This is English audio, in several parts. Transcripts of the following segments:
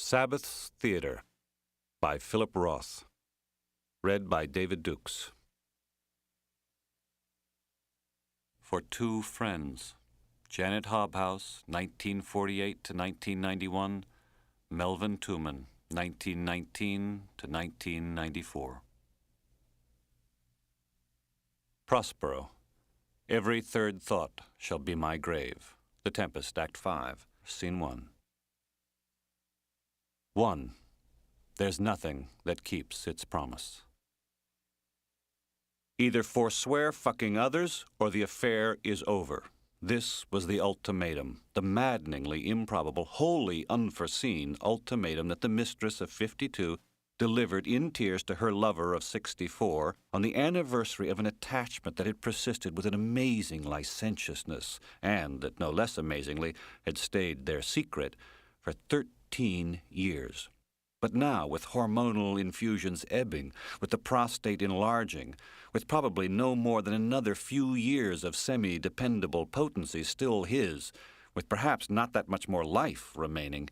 Sabbath's Theater by Philip Roth. Read by David Dukes. For Two Friends. Janet Hobhouse, 1948 to 1991. Melvin Tooman, 1919 to 1994. Prospero. Every third thought shall be my grave. The Tempest, Act 5, Scene 1. 1. There's nothing that keeps its promise. Either forswear fucking others or the affair is over. This was the ultimatum, the maddeningly improbable, wholly unforeseen ultimatum that the mistress of 52 delivered in tears to her lover of 64 on the anniversary of an attachment that had persisted with an amazing licentiousness and that, no less amazingly, had stayed their secret for 13 years. But now, with hormonal infusions ebbing, with the prostate enlarging, with probably no more than another few years of semi-dependable potency still his, with perhaps not that much more life remaining,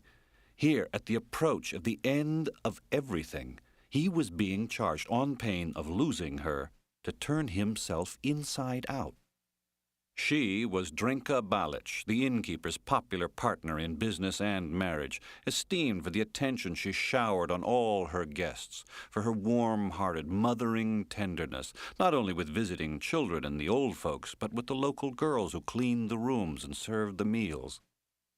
here, at the approach of the end of everything, he was being charged, on pain of losing her, to turn himself inside out. She was Drinka Balic, the innkeeper's popular partner in business and marriage, esteemed for the attention she showered on all her guests, for her warm-hearted, mothering tenderness, not only with visiting children and the old folks, but with the local girls who cleaned the rooms and served the meals.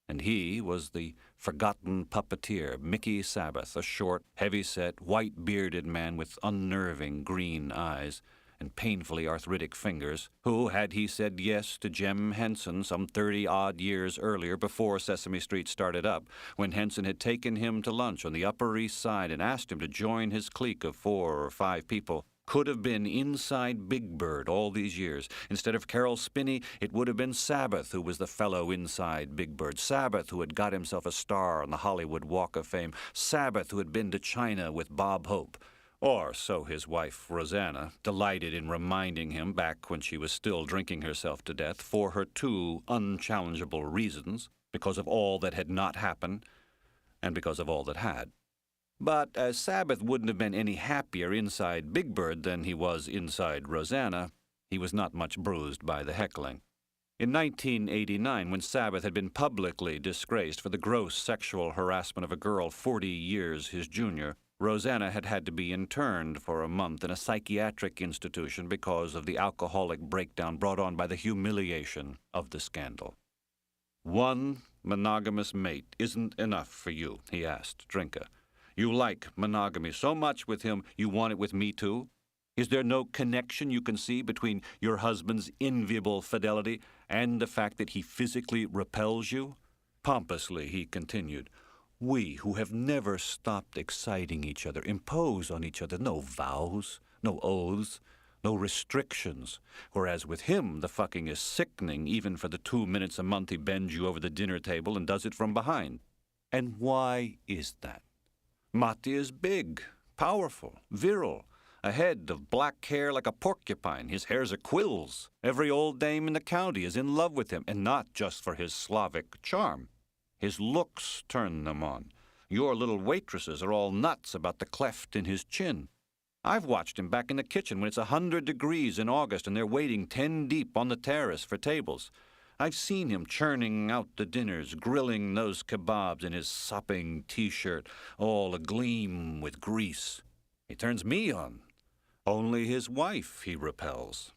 And he was the forgotten puppeteer, Mickey Sabbath, a short, heavy-set, white-bearded man with unnerving green eyes and painfully arthritic fingers, who, had he said yes to Jem Henson some 30-odd years earlier, before Sesame Street started up, when Henson had taken him to lunch on the Upper East Side and asked him to join his clique of 4 or 5 people, could have been inside Big Bird all these years. Instead of Carol Spinney, it would have been Sabbath who was the fellow inside Big Bird. Sabbath who had got himself a star on the Hollywood Walk of Fame. Sabbath who had been to China with Bob Hope. Or so his wife, Rosanna, delighted in reminding him back when she was still drinking herself to death for her 2 unchallengeable reasons, because of all that had not happened and because of all that had. But as Sabbath wouldn't have been any happier inside Big Bird than he was inside Rosanna, he was not much bruised by the heckling. In 1989, when Sabbath had been publicly disgraced for the gross sexual harassment of a girl 40 years his junior, Rosanna had had to be interned for a month in a psychiatric institution because of the alcoholic breakdown brought on by the humiliation of the scandal. 1 monogamous mate isn't enough for you, he asked Drinka. You like monogamy so much with him, you want it with me too? Is there no connection you can see between your husband's enviable fidelity and the fact that he physically repels you? Pompously, he continued, we who have never stopped exciting each other impose on each other no vows, no oaths, no restrictions, whereas with him the fucking is sickening even for the 2 minutes a month he bends you over the dinner table and does it from behind. And why is that? Matti is big, powerful, virile, a head of black hair like a porcupine. His hair's a quills. Every old dame in the county is in love with him, and not just for his Slavic charm. His looks turn them on. Your little waitresses are all nuts about the cleft in his chin. I've watched him back in the kitchen when it's 100 degrees in August and they're waiting 10 deep on the terrace for tables. I've seen him churning out the dinners, grilling those kebabs in his sopping T-shirt, all agleam with grease. He turns me on. Only his wife he repels.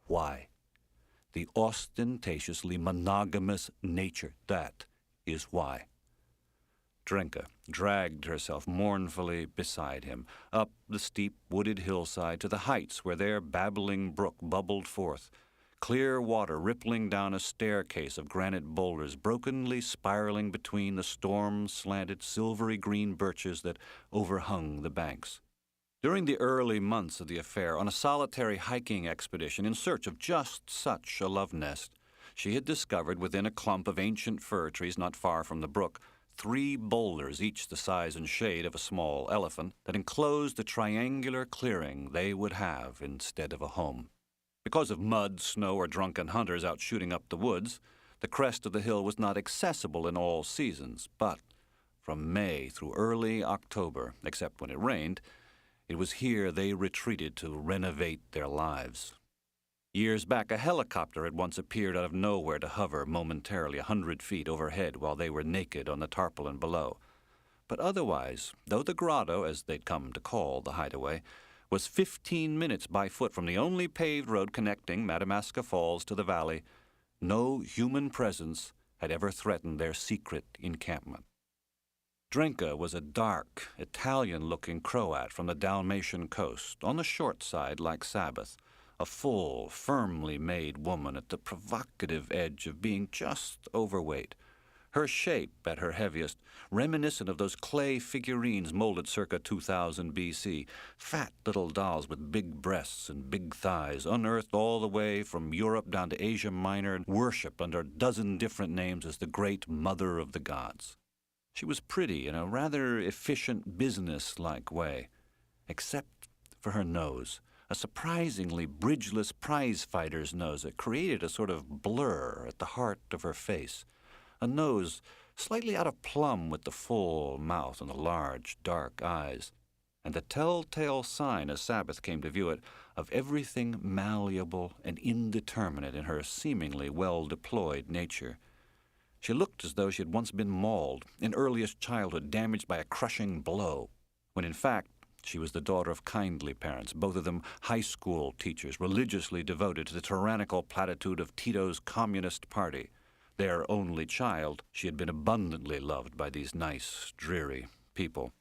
Why? The ostentatiously monogamous nature, that is why. Drinka dragged herself mournfully beside him, up the steep wooded hillside to the heights where their babbling brook bubbled forth, clear water rippling down a staircase of granite boulders, brokenly spiraling between the storm-slanted silvery green birches that overhung the banks. During the early months of the affair, on a solitary hiking expedition in search of just such a love nest, she had discovered within a clump of ancient fir trees not far from the brook 3 boulders, each the size and shade of a small elephant, that enclosed the triangular clearing they would have instead of a home. Because of mud, snow, or drunken hunters out shooting up the woods, the crest of the hill was not accessible in all seasons, but From May through early October, except when it rained, it was here they retreated to renovate their lives. Years back, a helicopter had once appeared out of nowhere to hover momentarily 100 feet overhead while they were naked on the tarpaulin below. But otherwise, though the grotto, as they'd come to call the hideaway, was 15 minutes by foot from the only paved road connecting Madamascar Falls to the valley, no human presence had ever threatened their secret encampment. Drenka was a dark, Italian-looking Croat from the Dalmatian coast, on the short side like Sabbath, a full, firmly made woman at the provocative edge of being just overweight. Her shape, at her heaviest, reminiscent of those clay figurines molded circa 2000 B.C., fat little dolls with big breasts and big thighs, unearthed all the way from Europe down to Asia Minor, and worshipped under a dozen different names as the great mother of the gods. She was pretty in a rather efficient, business-like way, except for her nose, a surprisingly bridgeless prize-fighter's nose that created a sort of blur at the heart of her face. A nose slightly out of plumb with the full mouth and the large, dark eyes, and the telltale sign, as Sabbath came to view it, of everything malleable and indeterminate in her seemingly well-deployed nature. She looked as though she had once been mauled, in earliest childhood damaged by a crushing blow, when in fact she was the daughter of kindly parents, both of them high school teachers, religiously devoted to the tyrannical platitude of Tito's Communist Party. Their only child, she had been abundantly loved by these nice, dreary people.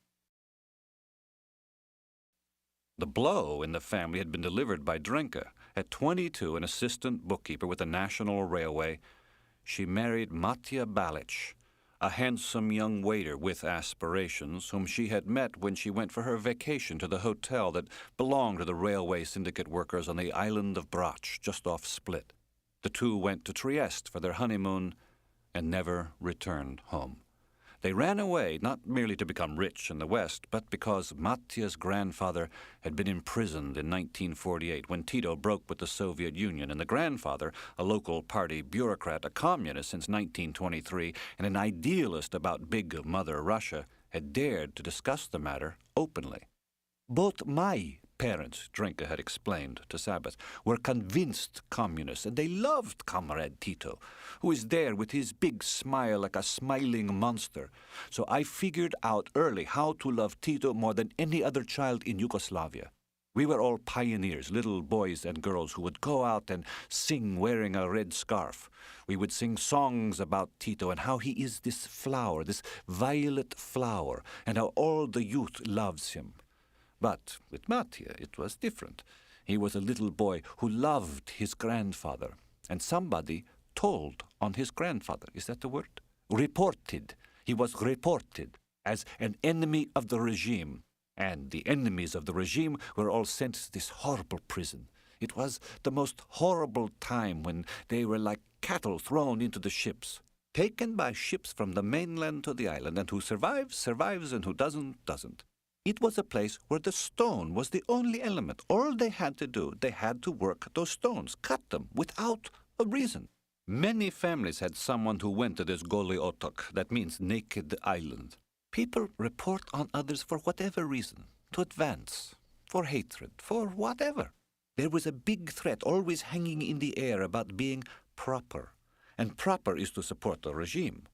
The blow in the family had been delivered by Drenka. At 22, an assistant bookkeeper with the National Railway, she married Matija Balic, a handsome young waiter with aspirations whom she had met when she went for her vacation to the hotel that belonged to the railway syndicate workers on the island of Brač, just off Split. The two went to Trieste for their honeymoon and never returned home. They ran away not merely to become rich in the West, but because Matija's grandfather had been imprisoned in 1948 when Tito broke with the Soviet Union, and the grandfather, a local party bureaucrat, a communist since 1923, and an idealist about big Mother Russia, had dared to discuss the matter openly. Both my parents, Drenka had explained to Sabbath, were convinced communists, and they loved Comrade Tito, who is there with his big smile like a smiling monster. So I figured out early how to love Tito more than any other child in Yugoslavia. We were all pioneers, little boys and girls who would go out and sing wearing a red scarf. We would sing songs about Tito and how he is this flower, this violet flower, and how all the youth loves him. But with Matija, it was different. He was a little boy who loved his grandfather, and somebody told on his grandfather. Is that the word? Reported. He was reported as an enemy of the regime, and the enemies of the regime were all sent to this horrible prison. It was the most horrible time when they were like cattle thrown into the ships, taken by ships from the mainland to the island, and who survives, survives, and who doesn't, doesn't. It was a place where the stone was the only element. All they had to do, they had to work those stones, cut them, without a reason. Many families had someone who went to this Goli Otok, that means naked island. People report on others for whatever reason, to advance, for hatred, for whatever. There was a big threat always hanging in the air about being proper, and proper is to support the regime.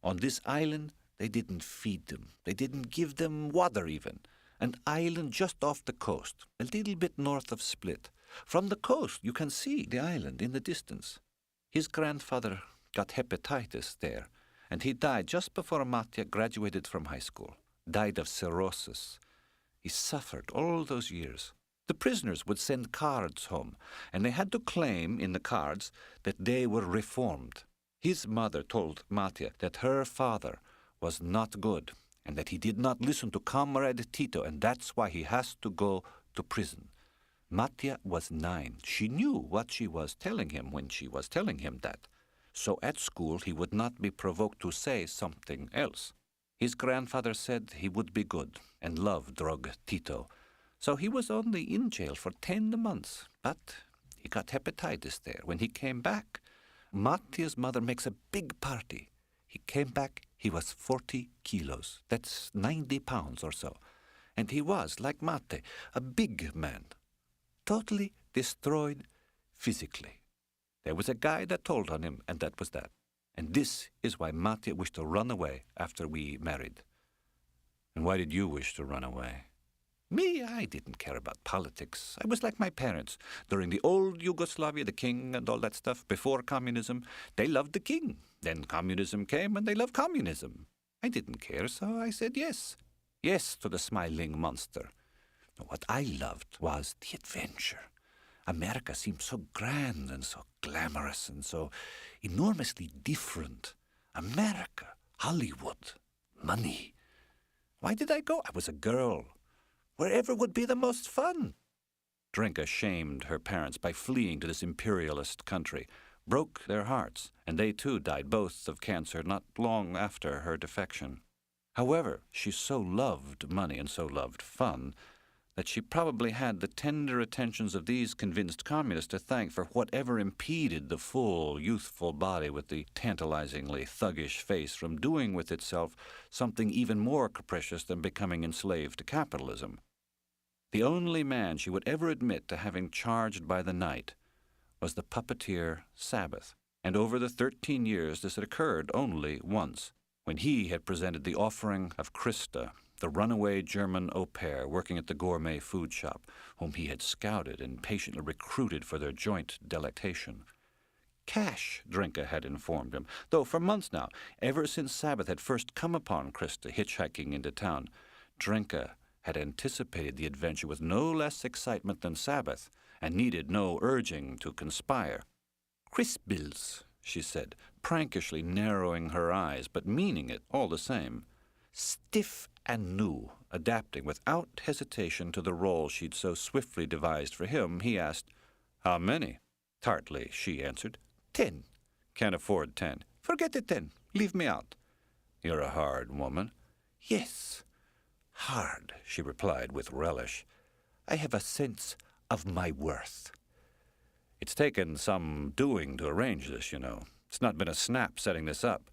On this island, they didn't feed them. They didn't give them water even. An island just off the coast, a little bit north of Split. From the coast, you can see the island in the distance. His grandfather got hepatitis there, and he died just before Matija graduated from high school. Died of cirrhosis. He suffered all those years. The prisoners would send cards home, and they had to claim in the cards that they were reformed. His mother told Matija that her father was not good, and that he did not listen to Comrade Tito, and that's why he has to go to prison. Matija was 9. She knew what she was telling him when she was telling him that. So at school he would not be provoked to say something else. His grandfather said he would be good and love drug Tito. So he was only in jail for 10 months, but he got hepatitis there. When he came back, Matija's mother makes a big party. He came back, he was 40 kilos. That's 90 pounds or so. And he was, like Mate, a big man. Totally destroyed physically. There was a guy that told on him, and that was that. And this is why Mate wished to run away after we married. And why did you wish to run away? Me, I didn't care about politics. I was like my parents. During the old Yugoslavia, the king and all that stuff, before communism, they loved the king. Then communism came and they loved communism. I didn't care, so I said yes. Yes to the smiling monster. What I loved was the adventure. America seemed so grand and so glamorous and so enormously different. America, Hollywood, money. Why did I go? I was a girl. Wherever would be the most fun. Drinka shamed her parents by fleeing to this imperialist country, broke their hearts, and they too died both of cancer not long after her defection. However, she so loved money and so loved fun that she probably had the tender attentions of these convinced communists to thank for whatever impeded the full, youthful body with the tantalizingly thuggish face from doing with itself something even more capricious than becoming enslaved to capitalism. The only man she would ever admit to having charged by the night was the puppeteer Sabbath, and over the 13 years this had occurred only once, when he had presented the offering of Christa, the runaway German au pair working at the gourmet food shop, whom he had scouted and patiently recruited for their joint delectation. Cash, Drinka had informed him, though for months now, ever since Sabbath had first come upon Christa hitchhiking into town, Drinka had anticipated the adventure with no less excitement than Sabbath, and needed no urging to conspire. "Crispbills," she said, prankishly narrowing her eyes, but meaning it all the same. Stiff and new, adapting without hesitation to the role she'd so swiftly devised for him, he asked, "How many?" Tartly, she answered, 10. "Can't afford 10. "Forget it then. Leave me out." "You're a hard woman." "Yes, hard," she replied with relish. "I have a sense of my worth." "It's taken some doing to arrange this, you know. It's not been a snap setting this up.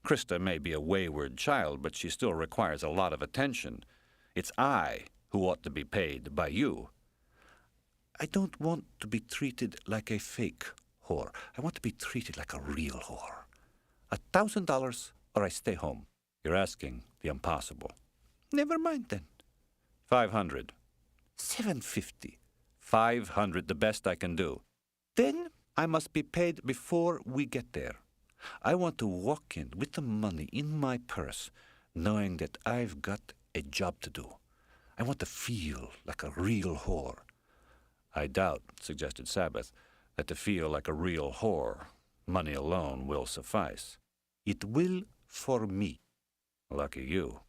Christa may be a wayward child, but she still requires a lot of attention. It's I who ought to be paid by you." "I don't want to be treated like a fake whore. I want to be treated like a real whore. $1,000 or I stay home." "You're asking the impossible." "Never mind then." 500. 750. 500, the best I can do. "Then I must be paid before we get there. I want to walk in with the money in my purse, knowing that I've got a job to do. I want to feel like a real whore." "I doubt," suggested Sabbath, "that to feel like a real whore, money alone will suffice." "It will for me." "Lucky you."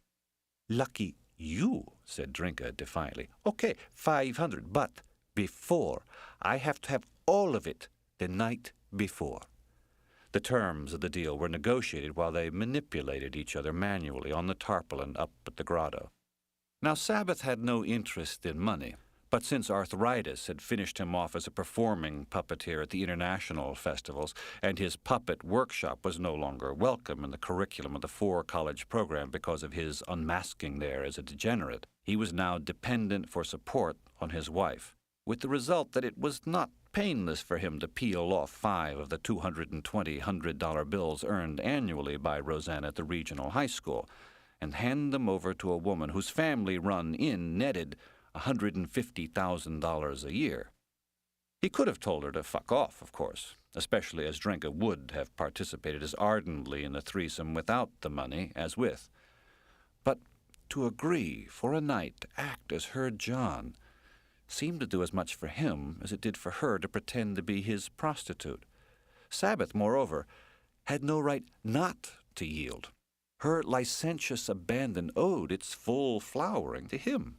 "Lucky you," said Drinka defiantly. "Okay, 500, but before. I have to have all of it the night before." The terms of the deal were negotiated while they manipulated each other manually on the tarpaulin up at the grotto. Now, Sabbath had no interest in money, but since arthritis had finished him off as a performing puppeteer at the international festivals, and his puppet workshop was no longer welcome in the curriculum of the 4-college program because of his unmasking there as a degenerate, he was now dependent for support on his wife, with the result that it was not painless for him to peel off 5 of the 220 $100 bills earned annually by Rosanna at the regional high school and hand them over to a woman whose family-run inn netted $150,000 a year. He could have told her to fuck off, of course, especially as Drinka would have participated as ardently in the threesome without the money as with. But to agree for a night to act as her John seemed to do as much for him as it did for her to pretend to be his prostitute. Sabbath, moreover, had no right not to yield. Her licentious abandon owed its full flowering to him.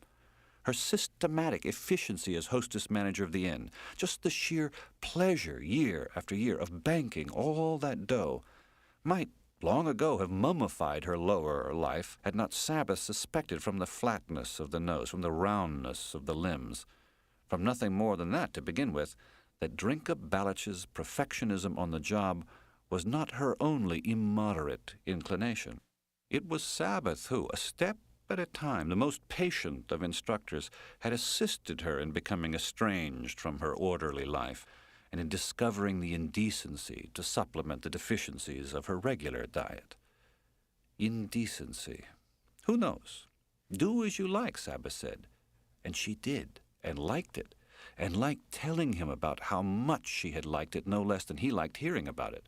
Her systematic efficiency as hostess-manager of the inn, just the sheer pleasure year after year of banking all that dough, might long ago have mummified her lower life had not Sabbath suspected from the flatness of the nose, from the roundness of the limbs, from nothing more than that to begin with, that Drinka Balich's perfectionism on the job was not her only immoderate inclination. It was Sabbath who, a step at a time, the most patient of instructors, had assisted her in becoming estranged from her orderly life, and in discovering the indecency to supplement the deficiencies of her regular diet. Indecency. Who knows? Do as you like, Sabbath said. And she did, and liked it, and liked telling him about how much she had liked it no less than he liked hearing about it.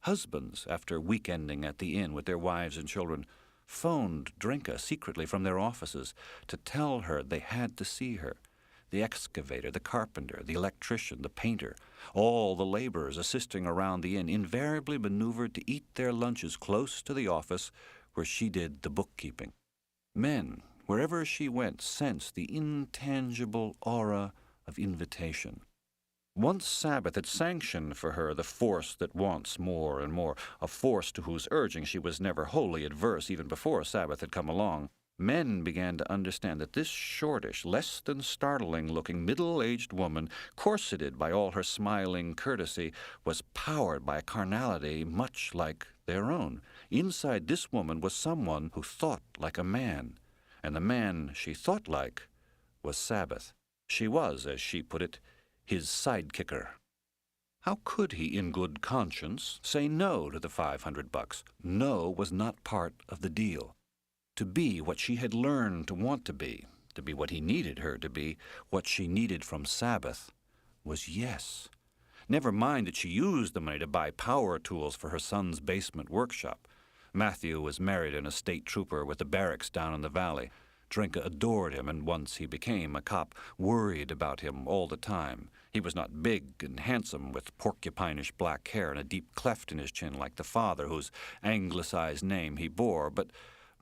Husbands, after weekending at the inn with their wives and children, phoned Drinka secretly from their offices to tell her they had to see her. The excavator, the carpenter, the electrician, the painter, all the laborers assisting around the inn invariably maneuvered to eat their lunches close to the office where she did the bookkeeping. Men, wherever she went, sensed the intangible aura of invitation. Once Sabbath had sanctioned for her the force that wants more and more, a force to whose urging she was never wholly adverse even before Sabbath had come along. Men began to understand that this shortish, less than startling-looking middle-aged woman, corseted by all her smiling courtesy, was powered by a carnality much like their own. Inside this woman was someone who thought like a man, and the man she thought like was Sabbath. She was, as she put it, his sidekicker. How could he, in good conscience, say no to the $500? No was not part of the deal. To be what she had learned to want to be what he needed her to be, what she needed from Sabbath, was yes. Never mind that she used the money to buy power tools for her son's basement workshop. Matthew was married and a state trooper with the barracks down in the valley. Drinka adored him, and once he became a cop, worried about him all the time. He was not big and handsome, with porcupinish black hair and a deep cleft in his chin like the father whose anglicized name he bore, but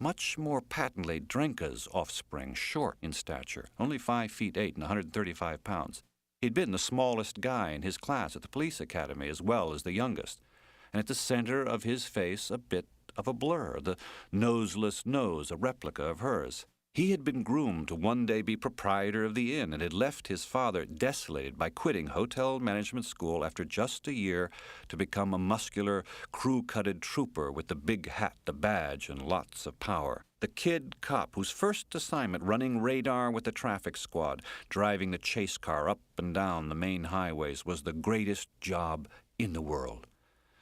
much more patently Drinka's offspring, short in stature, only 5 feet 8 and 135 pounds. He'd been the smallest guy in his class at the police academy as well as the youngest, and at the center of his face a bit of a blur, the noseless nose, a replica of hers. He had been groomed to one day be proprietor of the inn and had left his father desolated by quitting hotel management school after just a year to become a muscular, crew-cutted trooper with the big hat, the badge, and lots of power. The kid cop whose first assignment running radar with the traffic squad, driving the chase car up and down the main highways, was the greatest job in the world.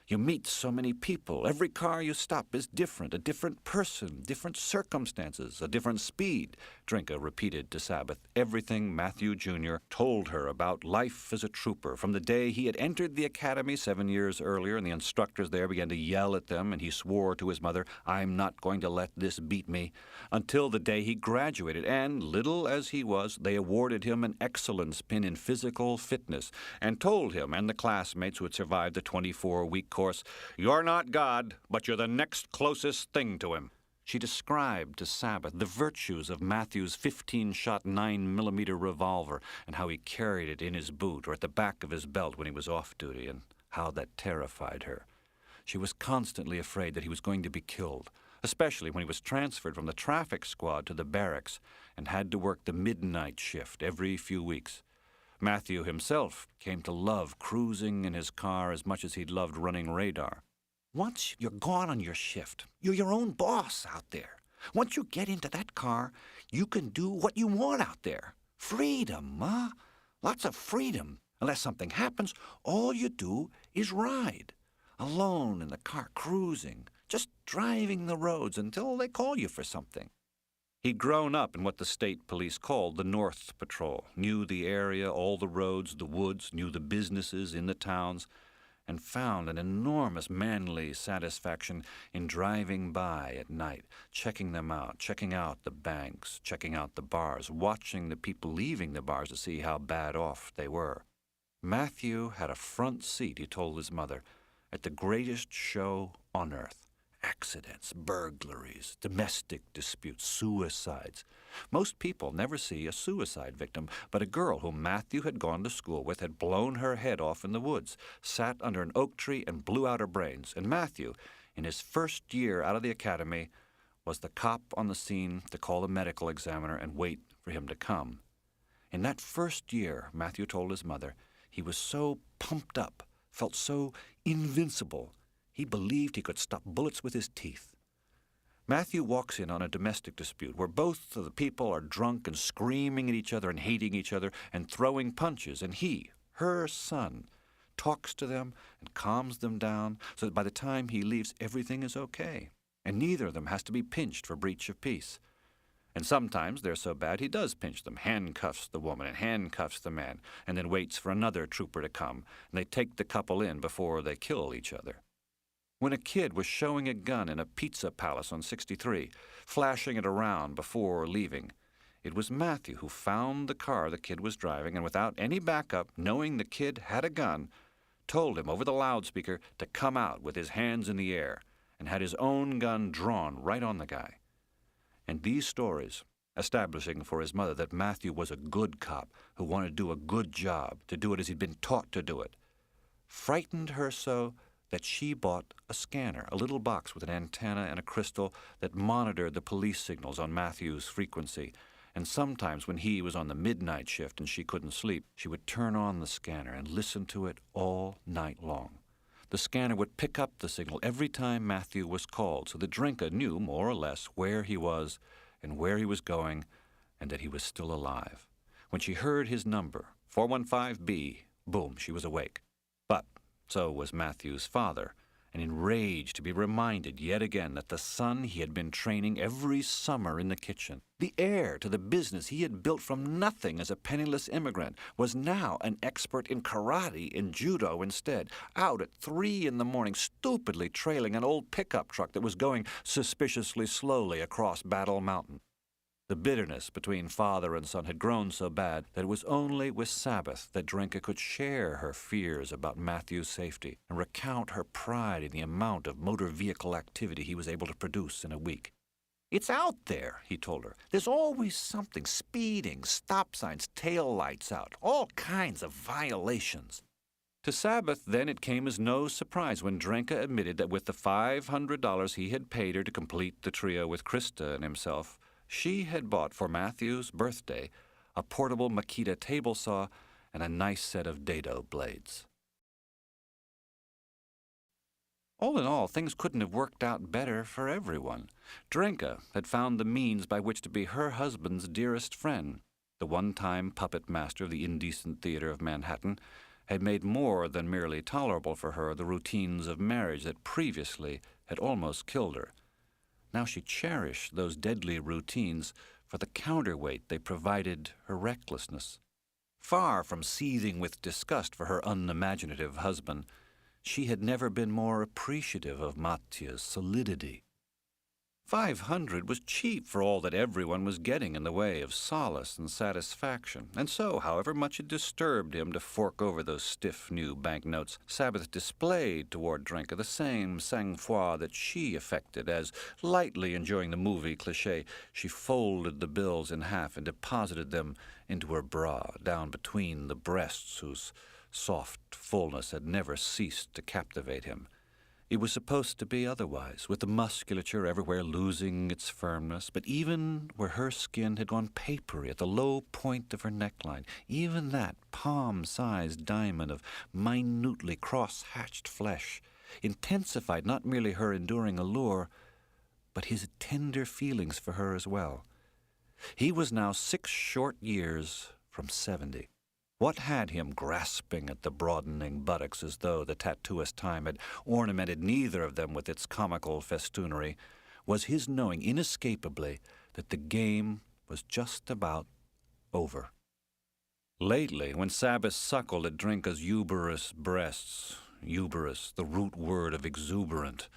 You meet so many people. Every car you stop is different, a different person, different circumstances, a different speed. Drinka repeated to Sabbath everything Matthew Jr. told her about life as a trooper from the day he had entered the academy 7 years earlier and the instructors there began to yell at them and he swore to his mother, "I'm not going to let this beat me," until the day he graduated, and, little as he was, they awarded him an excellence pin in physical fitness and told him and the classmates who had survived the 24-week course, "You're not God, but you're the next closest thing to him." She described to Sabbath the virtues of Matthew's 15-shot 9mm revolver and how he carried it in his boot or at the back of his belt when he was off duty, and how that terrified her. She was constantly afraid that he was going to be killed, especially when he was transferred from the traffic squad to the barracks and had to work the midnight shift every few weeks. Matthew himself came to love cruising in his car as much as he'd loved running radar. Once you're gone on your shift, you're your own boss out there. Once you get into that car, you can do what you want out there. Freedom, huh? Lots of freedom. Unless something happens, all you do is ride. Alone in the car, cruising, just driving the roads until they call you for something. He'd grown up in what the state police called the North Patrol, knew the area, all the roads, the woods, knew the businesses in the towns, and found an enormous manly satisfaction in driving by at night, checking them out, checking out the banks, checking out the bars, watching the people leaving the bars to see how bad off they were. Matthew had a front seat, he told his mother, at the greatest show on earth. Accidents, burglaries, domestic disputes, suicides. Most people never see a suicide victim, but a girl whom Matthew had gone to school with had blown her head off in the woods, sat under an oak tree and blew out her brains. And Matthew, in his first year out of the academy, was the cop on the scene to call the medical examiner and wait for him to come. In that first year, Matthew told his mother, he was so pumped up felt so invincible, he believed he could stop bullets with his teeth. Matthew walks in on a domestic dispute where both of the people are drunk and screaming at each other and hating each other and throwing punches, and he, her son, talks to them and calms them down so that by the time he leaves, everything is okay, and neither of them has to be pinched for breach of peace. And sometimes they're so bad he does pinch them, handcuffs the woman and handcuffs the man, and then waits for another trooper to come, and they take the couple in before they kill each other. When a kid was showing a gun in a pizza palace on 63, flashing it around before leaving, it was Matthew who found the car the kid was driving and without any backup, knowing the kid had a gun, told him over the loudspeaker to come out with his hands in the air and had his own gun drawn right on the guy. And these stories, establishing for his mother that Matthew was a good cop who wanted to do a good job, to do it as he'd been taught to do it, frightened her so that she bought a scanner, a little box with an antenna and a crystal that monitored the police signals on Matthew's frequency. And sometimes when he was on the midnight shift and she couldn't sleep, she would turn on the scanner and listen to it all night long. The scanner would pick up the signal every time Matthew was called, so that Drinka knew more or less where he was and where he was going and that he was still alive. When she heard his number, 415B, boom, she was awake. But so was Matthew's father, and enraged to be reminded yet again that the son he had been training every summer in the kitchen, the heir to the business he had built from nothing as a penniless immigrant, was now an expert in karate and judo instead, out at 3 a.m, stupidly trailing an old pickup truck that was going suspiciously slowly across Battle Mountain. The bitterness between father and son had grown so bad that it was only with Sabbath that Drinka could share her fears about Matthew's safety and recount her pride in the amount of motor vehicle activity he was able to produce in a week. "It's out there," he told her. "There's always something, speeding, stop signs, tail lights out, all kinds of violations." To Sabbath, then, it came as no surprise when Drinka admitted that with the $500 he had paid her to complete the trio with Krista and himself, she had bought for Matthew's birthday a portable Makita table saw and a nice set of dado blades. All in all, things couldn't have worked out better for everyone. Drinka had found the means by which to be her husband's dearest friend. The one-time puppet master of the indecent theater of Manhattan had made more than merely tolerable for her the routines of marriage that previously had almost killed her. Now she cherished those deadly routines for the counterweight they provided her recklessness. Far from seething with disgust for her unimaginative husband, she had never been more appreciative of Matya's solidity. $500 was cheap for all that everyone was getting in the way of solace and satisfaction, and so, however much it disturbed him to fork over those stiff new banknotes, Sabbath displayed toward Drinka the same sang-froid that she affected as, lightly enjoying the movie cliché, she folded the bills in half and deposited them into her bra, down between the breasts whose soft fullness had never ceased to captivate him. It was supposed to be otherwise, with the musculature everywhere losing its firmness, but even where her skin had gone papery at the low point of her neckline, even that palm-sized diamond of minutely cross-hatched flesh intensified not merely her enduring allure, but his tender feelings for her as well. He was now 6 short years from 70. What had him grasping at the broadening buttocks as though the tattooist time had ornamented neither of them with its comical festoonery was his knowing inescapably that the game was just about over. Lately, when Sabbath suckled at Drinka's uberous breasts, uberous, the root word of exuberant,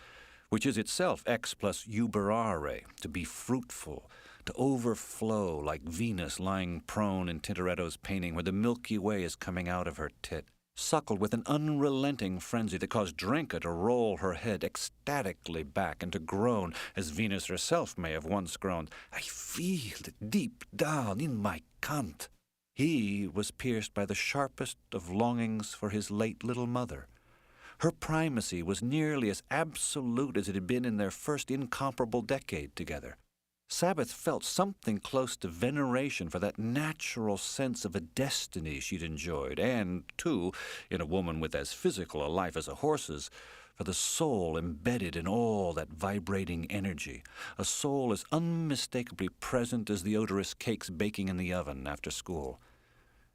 which is itself ex plus uberare, to be fruitful, to overflow like Venus lying prone in Tintoretto's painting where the Milky Way is coming out of her tit, suckled with an unrelenting frenzy that caused Drinka to roll her head ecstatically back and to groan, as Venus herself may have once groaned, "I feel it deep down in my cunt." He was pierced by the sharpest of longings for his late little mother. Her primacy was nearly as absolute as it had been in their first incomparable decade together. Sabbath felt something close to veneration for that natural sense of a destiny she'd enjoyed, and, too, in a woman with as physical a life as a horse's, for the soul embedded in all that vibrating energy, a soul as unmistakably present as the odorous cakes baking in the oven after school.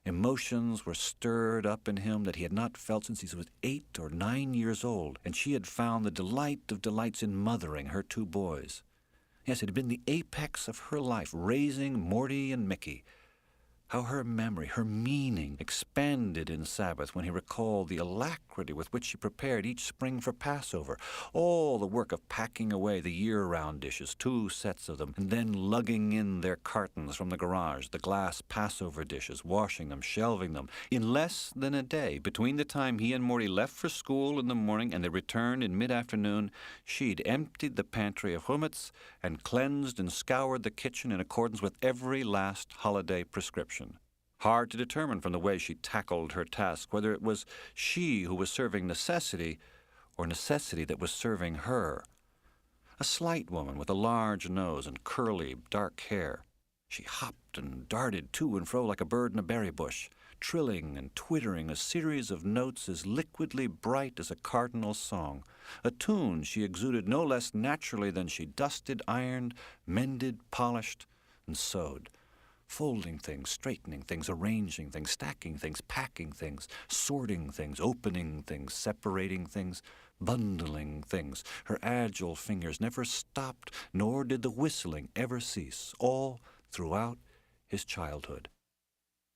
Emotions were stirred up in him that he had not felt since he was 8 or 9 years old, and she had found the delight of delights in mothering her 2 boys. Yes, it had been the apex of her life, raising Morty and Mickey. How her memory, her meaning, expanded in Sabbath when he recalled the alacrity with which she prepared each spring for Passover, all the work of packing away the year-round dishes, 2 sets of them, and then lugging in their cartons from the garage, the glass Passover dishes, washing them, shelving them, in less than a day. Between the time he and Morty left for school in the morning and they returned in mid-afternoon, she'd emptied the pantry of humetz and cleansed and scoured the kitchen in accordance with every last holiday prescription. Hard to determine from the way she tackled her task whether it was she who was serving necessity or necessity that was serving her. A slight woman with a large nose and curly, dark hair. She hopped and darted to and fro like a bird in a berry bush, trilling and twittering a series of notes as liquidly bright as a cardinal's song, a tune she exuded no less naturally than she dusted, ironed, mended, polished, and sewed. Folding things, straightening things, arranging things, stacking things, packing things, sorting things, opening things, separating things, bundling things. Her agile fingers never stopped, nor did the whistling ever cease, all throughout his childhood.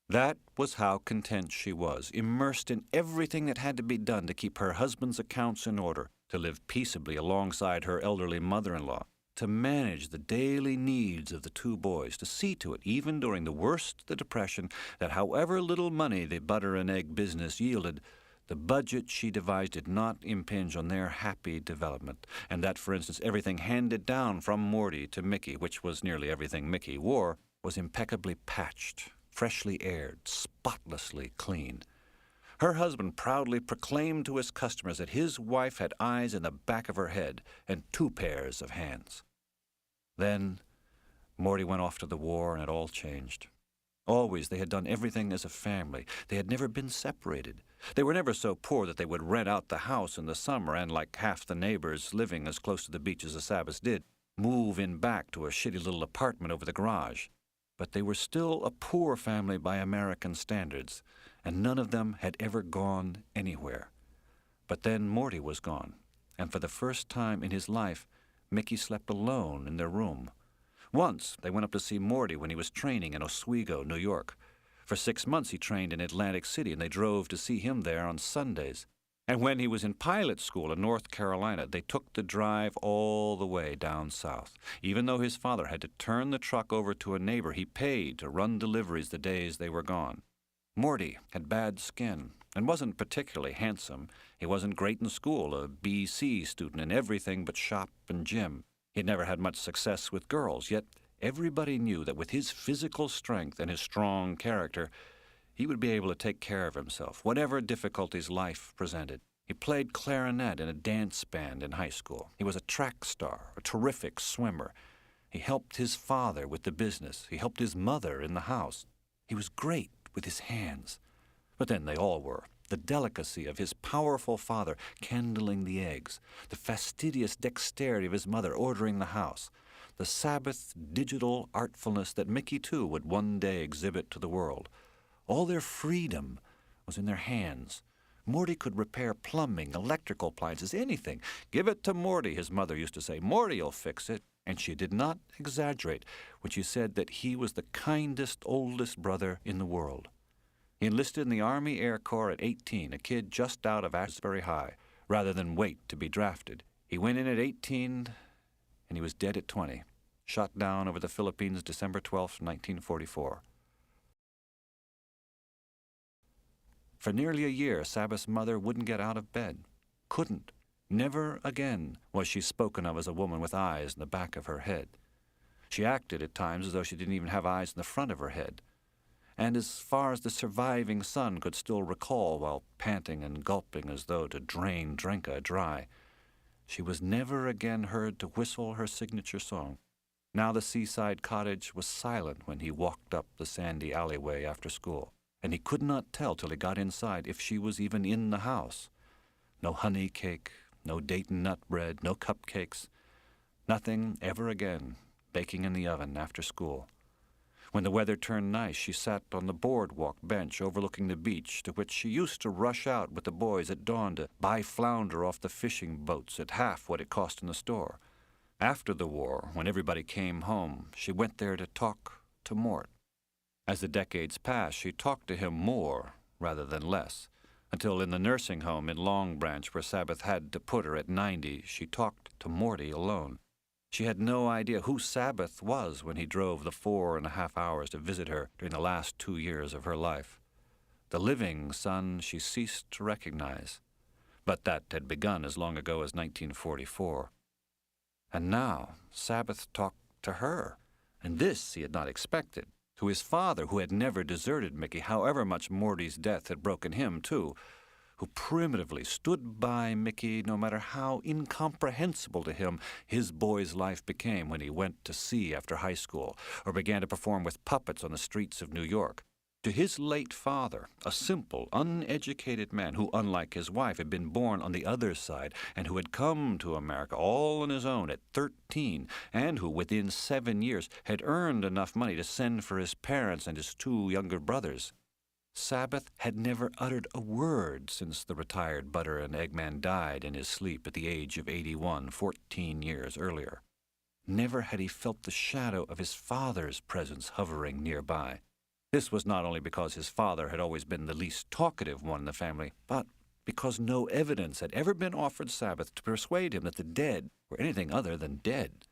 That was how content she was, immersed in everything that had to be done to keep her husband's accounts in order, to live peaceably alongside her elderly mother-in-law, to manage the daily needs of the 2 boys, to see to it, even during the worst of the Depression, that however little money the butter and egg business yielded, the budget she devised did not impinge on their happy development, and that, for instance, everything handed down from Morty to Mickey, which was nearly everything Mickey wore, was impeccably patched, freshly aired, spotlessly clean. Her husband proudly proclaimed to his customers that his wife had eyes in the back of her head and 2 pairs of hands. Then Morty went off to the war, and it all changed. Always they had done everything as a family. They had never been separated. They were never so poor that they would rent out the house in the summer and, like half the neighbors living as close to the beach as the Sabbaths did, move in back to a shitty little apartment over the garage. But they were still a poor family by American standards, and none of them had ever gone anywhere. But then Morty was gone, and for the first time in his life, Mickey slept alone in their room. Once, they went up to see Morty when he was training in Oswego, New York. For 6 months he trained in Atlantic City, and they drove to see him there on Sundays. And when he was in pilot school in North Carolina, they took the drive all the way down south. Even though his father had to turn the truck over to a neighbor, he paid to run deliveries the days they were gone. Morty had bad skin and wasn't particularly handsome. He wasn't great in school, a B.C. student in everything but shop and gym. He'd never had much success with girls, yet everybody knew that with his physical strength and his strong character, he would be able to take care of himself, whatever difficulties life presented. He played clarinet in a dance band in high school. He was a track star, a terrific swimmer. He helped his father with the business. He helped his mother in the house. He was great with his hands. But then they all were. The delicacy of his powerful father candling the eggs, the fastidious dexterity of his mother ordering the house, the Sabbath digital artfulness that Mickey, too, would one day exhibit to the world. All their freedom was in their hands. Morty could repair plumbing, electrical appliances, anything. Give it to Morty, his mother used to say. Morty'll fix it. And she did not exaggerate when she said that he was the kindest, oldest brother in the world. He enlisted in the Army Air Corps at 18, a kid just out of Asbury High, rather than wait to be drafted. He went in at 18, and he was dead at 20, shot down over the Philippines December 12, 1944. For nearly a year, Sabbath's mother wouldn't get out of bed. Couldn't. Never again was she spoken of as a woman with eyes in the back of her head. She acted at times as though she didn't even have eyes in the front of her head. And as far as the surviving son could still recall while panting and gulping as though to drain Drenka dry, she was never again heard to whistle her signature song. Now the seaside cottage was silent when he walked up the sandy alleyway after school, and he could not tell till he got inside if she was even in the house. No honey cake, no Dayton nut bread, no cupcakes, nothing ever again baking in the oven after school. When the weather turned nice, she sat on the boardwalk bench overlooking the beach, to which she used to rush out with the boys at dawn to buy flounder off the fishing boats at half what it cost in the store. After the war, when everybody came home, she went there to talk to Mort. As the decades passed, she talked to him more rather than less, until in the nursing home in Long Branch, where Sabbath had to put her at 90, she talked to Morty alone. She had no idea who Sabbath was when he drove the 4.5 hours to visit her during the last 2 years of her life. The living son she ceased to recognize, but that had begun as long ago as 1944. And now Sabbath talked to her, and this he had not expected, to his father, who had never deserted Mickey, however much Morty's death had broken him, too, who primitively stood by Mickey no matter how incomprehensible to him his boy's life became when he went to sea after high school or began to perform with puppets on the streets of New York. To his late father, a simple, uneducated man who, unlike his wife, had been born on the other side and who had come to America all on his own at 13 and who, within 7 years, had earned enough money to send for his parents and his 2 younger brothers. Sabbath had never uttered a word since the retired butter and egg man died in his sleep at the age of 81, 14 years earlier. Never had he felt the shadow of his father's presence hovering nearby. This was not only because his father had always been the least talkative one in the family, but because no evidence had ever been offered Sabbath to persuade him that the dead were anything other than dead.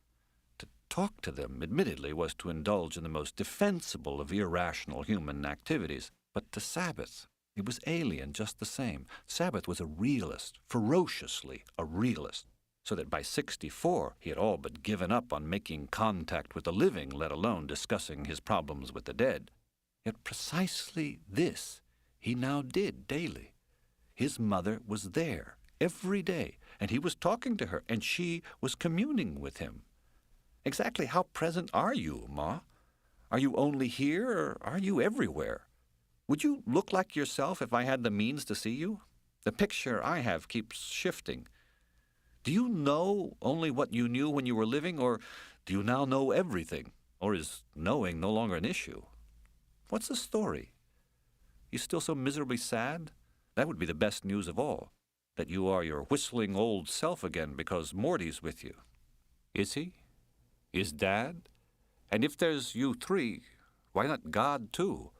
To talk to them, admittedly, was to indulge in the most defensible of irrational human activities. But to Sabbath, it was alien just the same. Sabbath was a realist, ferociously a realist, so that by 64 he had all but given up on making contact with the living, let alone discussing his problems with the dead. Yet precisely this he now did daily. His mother was there every day, and he was talking to her, and she was communing with him. Exactly how present are you, Ma? Are you only here, or are you everywhere? Would you look like yourself if I had the means to see you? The picture I have keeps shifting. Do you know only what you knew when you were living, or do you now know everything? Or is knowing no longer an issue? What's the story? You still so miserably sad? That would be the best news of all, that you are your whistling old self again because Morty's with you. Is he? Is Dad? And if there's you 3, why not God too?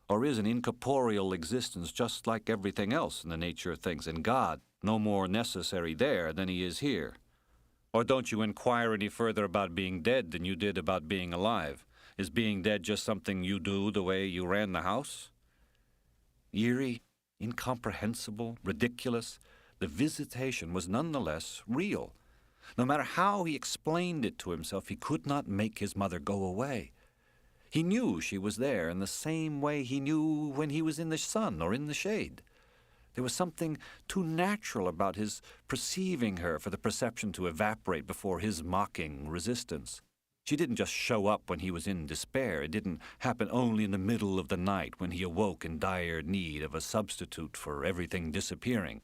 Or is an incorporeal existence just like everything else in the nature of things, and God no more necessary there than he is here? Or don't you inquire any further about being dead than you did about being alive? Is being dead just something you do the way you ran the house? Eerie, incomprehensible, ridiculous, the visitation was nonetheless real. No matter how he explained it to himself, he could not make his mother go away. He knew she was there in the same way he knew when he was in the sun or in the shade. There was something too natural about his perceiving her for the perception to evaporate before his mocking resistance. She didn't just show up when he was in despair. It didn't happen only in the middle of the night when he awoke in dire need of a substitute for everything disappearing.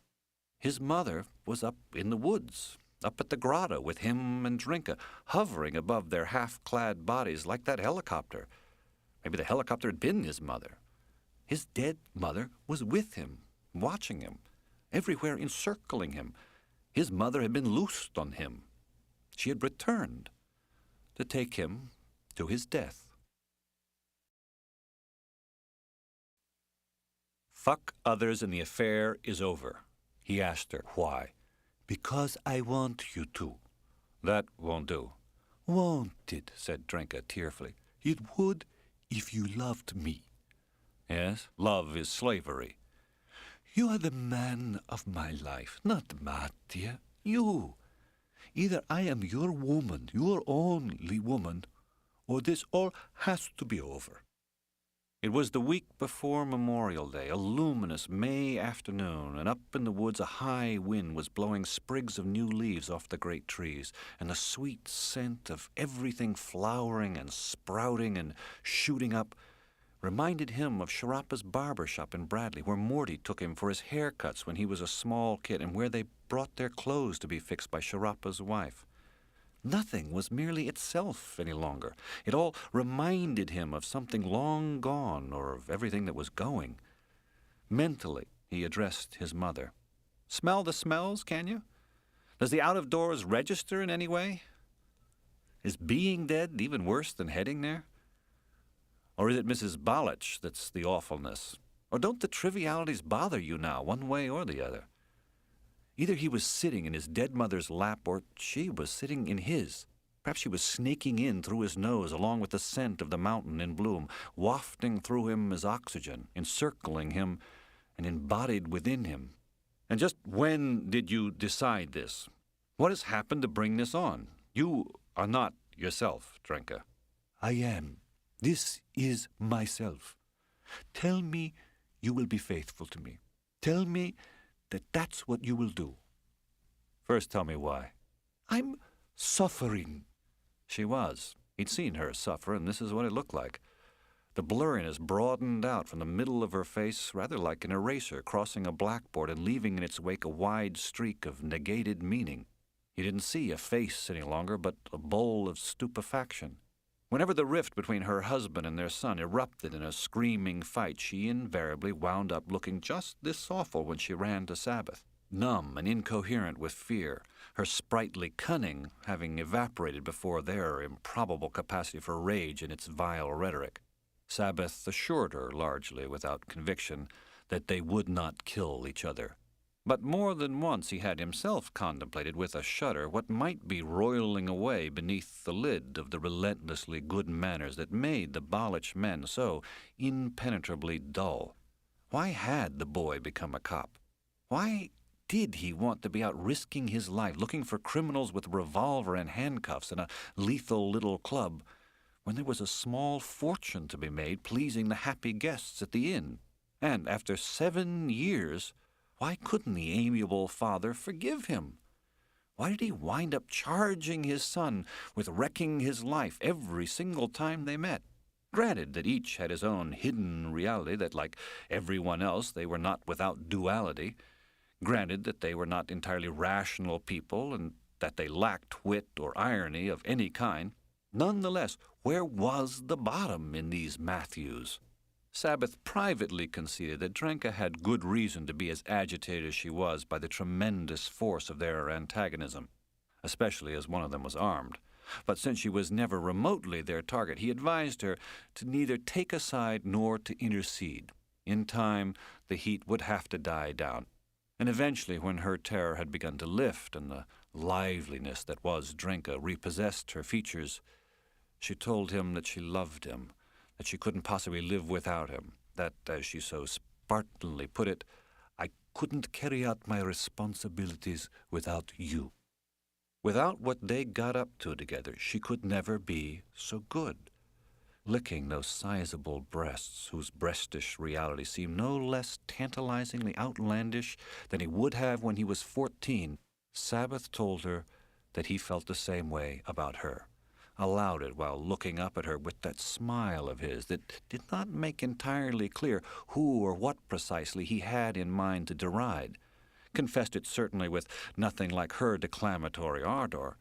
His mother was up in the woods, up at the grotto with him and Drinka, hovering above their half-clad bodies like that helicopter. Maybe the helicopter had been his mother. His dead mother was with him, watching him, everywhere encircling him. His mother had been loosed on him. She had returned to take him to his death. Fuck others and the affair is over. He asked her why. Because I want you to. That won't do. Won't it, said Drinka tearfully. It would if you loved me. Yes, love is slavery. You are the man of my life, not Mattia. You. Either I am your woman, your only woman, or this all has to be over. It was the week before Memorial Day, a luminous May afternoon, and up in the woods a high wind was blowing sprigs of new leaves off the great trees, and the sweet scent of everything flowering and sprouting and shooting up reminded him of Sharappa's barber shop in Bradley, where Morty took him for his haircuts when he was a small kid, and where they brought their clothes to be fixed by Sharappa's wife. Nothing was merely itself any longer. It all reminded him of something long gone, or of everything that was going. Mentally, he addressed his mother. "Smell the smells, can you? Does the out-of-doors register in any way? Is being dead even worse than heading there? Or is it Mrs. Ballich that's the awfulness? Or don't the trivialities bother you now, one way or the other?" Either he was sitting in his dead mother's lap, or she was sitting in his. Perhaps she was snaking in through his nose, along with the scent of the mountain in bloom, wafting through him as oxygen, encircling him and embodied within him. And just when did you decide this? What has happened to bring this on? You are not yourself, Drenka. I am. This is myself. Tell me you will be faithful to me. Tell me that that's what you will do. First tell me why. I'm suffering. She was. He'd seen her suffer, and this is what it looked like. The blurriness broadened out from the middle of her face, rather like an eraser crossing a blackboard and leaving in its wake a wide streak of negated meaning. He didn't see a face any longer, but a bowl of stupefaction. Whenever the rift between her husband and their son erupted in a screaming fight, she invariably wound up looking just this awful when she ran to Sabbath, numb and incoherent with fear, her sprightly cunning having evaporated before their improbable capacity for rage and its vile rhetoric. Sabbath assured her, largely without conviction, that they would not kill each other. But more than once he had himself contemplated with a shudder what might be roiling away beneath the lid of the relentlessly good manners that made the Ballich men so impenetrably dull. Why had the boy become a cop? Why did he want to be out risking his life, looking for criminals with a revolver and handcuffs and a lethal little club, when there was a small fortune to be made pleasing the happy guests at the inn? And after 7 years, why couldn't the amiable father forgive him? Why did he wind up charging his son with wrecking his life every single time they met? Granted that each had his own hidden reality, that like everyone else they were not without duality. Granted that they were not entirely rational people and that they lacked wit or irony of any kind. Nonetheless, where was the bottom in these Matthews? Sabbath privately conceded that Drenka had good reason to be as agitated as she was by the tremendous force of their antagonism, especially as one of them was armed. But since she was never remotely their target, he advised her to neither take a side nor to intercede. In time, the heat would have to die down. And eventually, when her terror had begun to lift and the liveliness that was Drenka repossessed her features, she told him that she loved him, that she couldn't possibly live without him, that, as she so Spartanly put it, I couldn't carry out my responsibilities without you. Without what they got up to together, she could never be so good. Licking those sizable breasts, whose breastish reality seemed no less tantalizingly outlandish than he would have when he was 14, Sabbath told her that he felt the same way about her. Allowed it while looking up at her with that smile of his that did not make entirely clear who or what precisely he had in mind to deride, confessed it certainly with nothing like her declamatory ardor,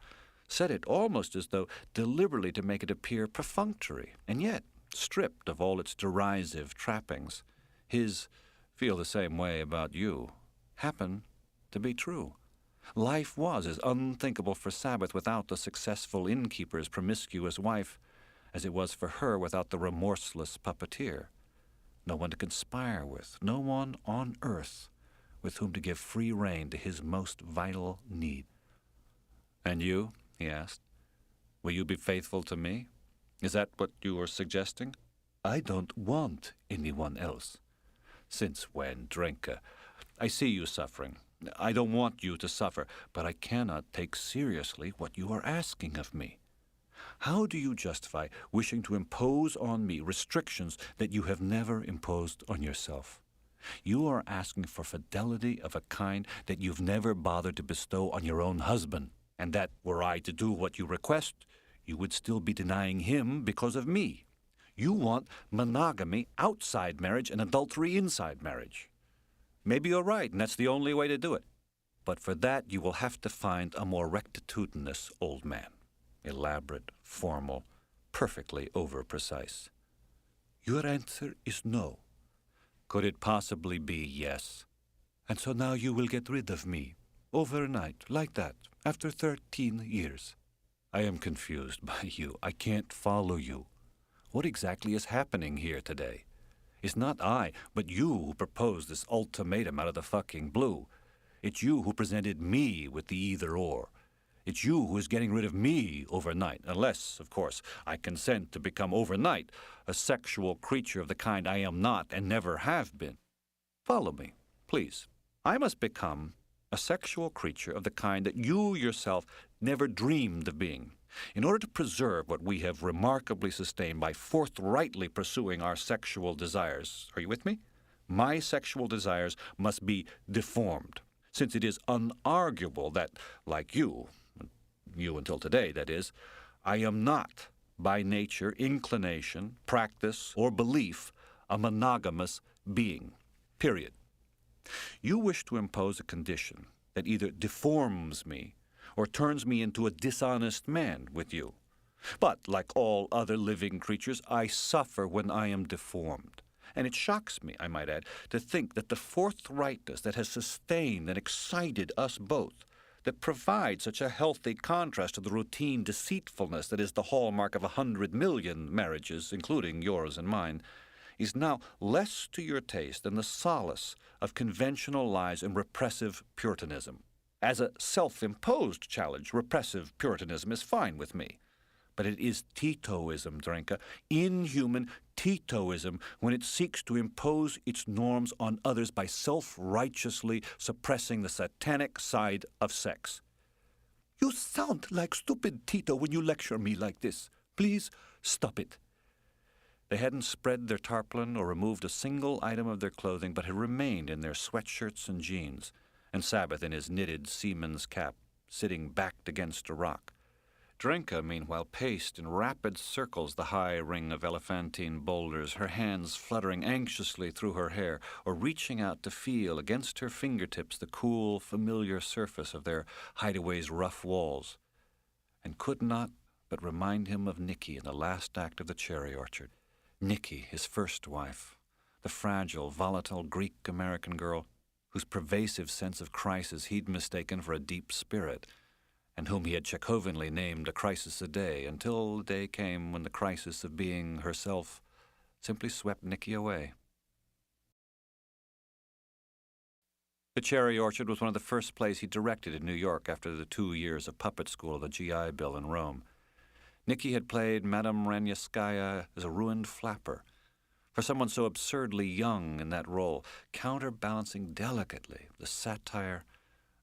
said it almost as though deliberately to make it appear perfunctory, and yet stripped of all its derisive trappings. His "feel the same way about you" happened to be true. Life was as unthinkable for Sabbath without the successful innkeeper's promiscuous wife as it was for her without the remorseless puppeteer. No one to conspire with, no one on earth with whom to give free rein to his most vital need. "And you?" he asked. "Will you be faithful to me? Is that what you are suggesting?" I don't want anyone else. "Since when, Drenka? I see you suffering. I don't want you to suffer, but I cannot take seriously what you are asking of me. How do you justify wishing to impose on me restrictions that you have never imposed on yourself? You are asking for fidelity of a kind that you've never bothered to bestow on your own husband, and that, were I to do what you request, you would still be denying him because of me. You want monogamy outside marriage and adultery inside marriage. Maybe you're right, and that's the only way to do it. But for that, you will have to find a more rectitudinous old man. Elaborate, formal, perfectly over-precise. Your answer is no. Could it possibly be yes? And so now you will get rid of me, overnight, like that, after 13 years. I am confused by you. I can't follow you. What exactly is happening here today? It's not I, but you who proposed this ultimatum out of the fucking blue. It's you who presented me with the either-or. It's you who is getting rid of me overnight, unless, of course, I consent to become overnight a sexual creature of the kind I am not and never have been. Follow me, please. I must become a sexual creature of the kind that you yourself never dreamed of being, in order to preserve what we have remarkably sustained by forthrightly pursuing our sexual desires. Are you with me? My sexual desires must be deformed, since it is unarguable that, like you until today, that is, I am not, by nature, inclination, practice, or belief, a monogamous being. Period. You wish to impose a condition that either deforms me or turns me into a dishonest man with you. But, like all other living creatures, I suffer when I am deformed. And it shocks me, I might add, to think that the forthrightness that has sustained and excited us both, that provides such a healthy contrast to the routine deceitfulness that is the hallmark of 100 million marriages, including yours and mine, is now less to your taste than the solace of conventional lies and repressive Puritanism. As a self-imposed challenge, repressive Puritanism is fine with me. But it is Titoism, Drenka, inhuman Titoism, when it seeks to impose its norms on others by self-righteously suppressing the satanic side of sex. You sound like stupid Tito when you lecture me like this. Please stop it. They hadn't spread their tarpaulin or removed a single item of their clothing, but had remained in their sweatshirts and jeans, and Sabbath in his knitted seaman's cap, sitting backed against a rock. Drenka, meanwhile, paced in rapid circles the high ring of elephantine boulders, her hands fluttering anxiously through her hair, or reaching out to feel against her fingertips the cool, familiar surface of their hideaway's rough walls, and could not but remind him of Nicky in the last act of The Cherry Orchard. Nicky, his first wife, the fragile, volatile Greek-American girl whose pervasive sense of crisis he'd mistaken for a deep spirit, and whom he had Chekhovinly named a crisis a day, until the day came when the crisis of being herself simply swept Nicky away. The Cherry Orchard was one of the first plays he directed in New York after the 2 years of puppet school of the GI Bill in Rome. Nicky had played Madame Ranyaskaya as a ruined flapper. For someone so absurdly young in that role, counterbalancing delicately the satire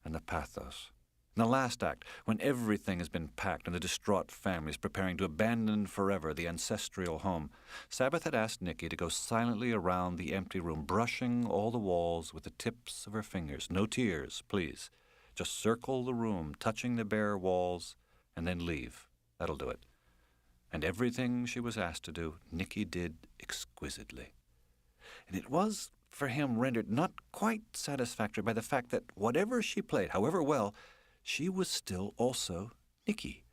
and the pathos. In the last act, when everything has been packed and the distraught family is preparing to abandon forever the ancestral home, Sabbath had asked Nicky to go silently around the empty room, brushing all the walls with the tips of her fingers. No tears, please. Just circle the room, touching the bare walls, and then leave. That'll do it. And everything she was asked to do, Nicky did exquisitely. And it was, for him, rendered not quite satisfactory by the fact that whatever she played, however well, she was still also Nicky.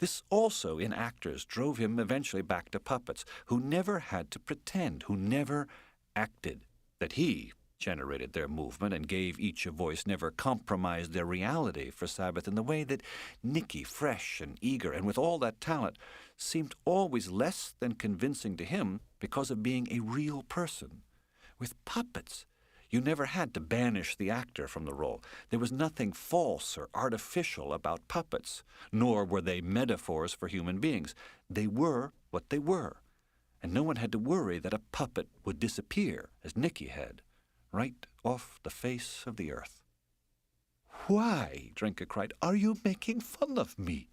This also, in actors, drove him eventually back to puppets, who never had to pretend, who never acted. That he generated their movement and gave each a voice never compromised their reality for Sabbath in the way that Nicky, fresh and eager, and with all that talent, seemed always less than convincing to him because of being a real person. With puppets, you never had to banish the actor from the role. There was nothing false or artificial about puppets, nor were they metaphors for human beings. They were what they were, and no one had to worry that a puppet would disappear, as Nicky had, right off the face of the earth. Why, Drenka cried, are you making fun of me?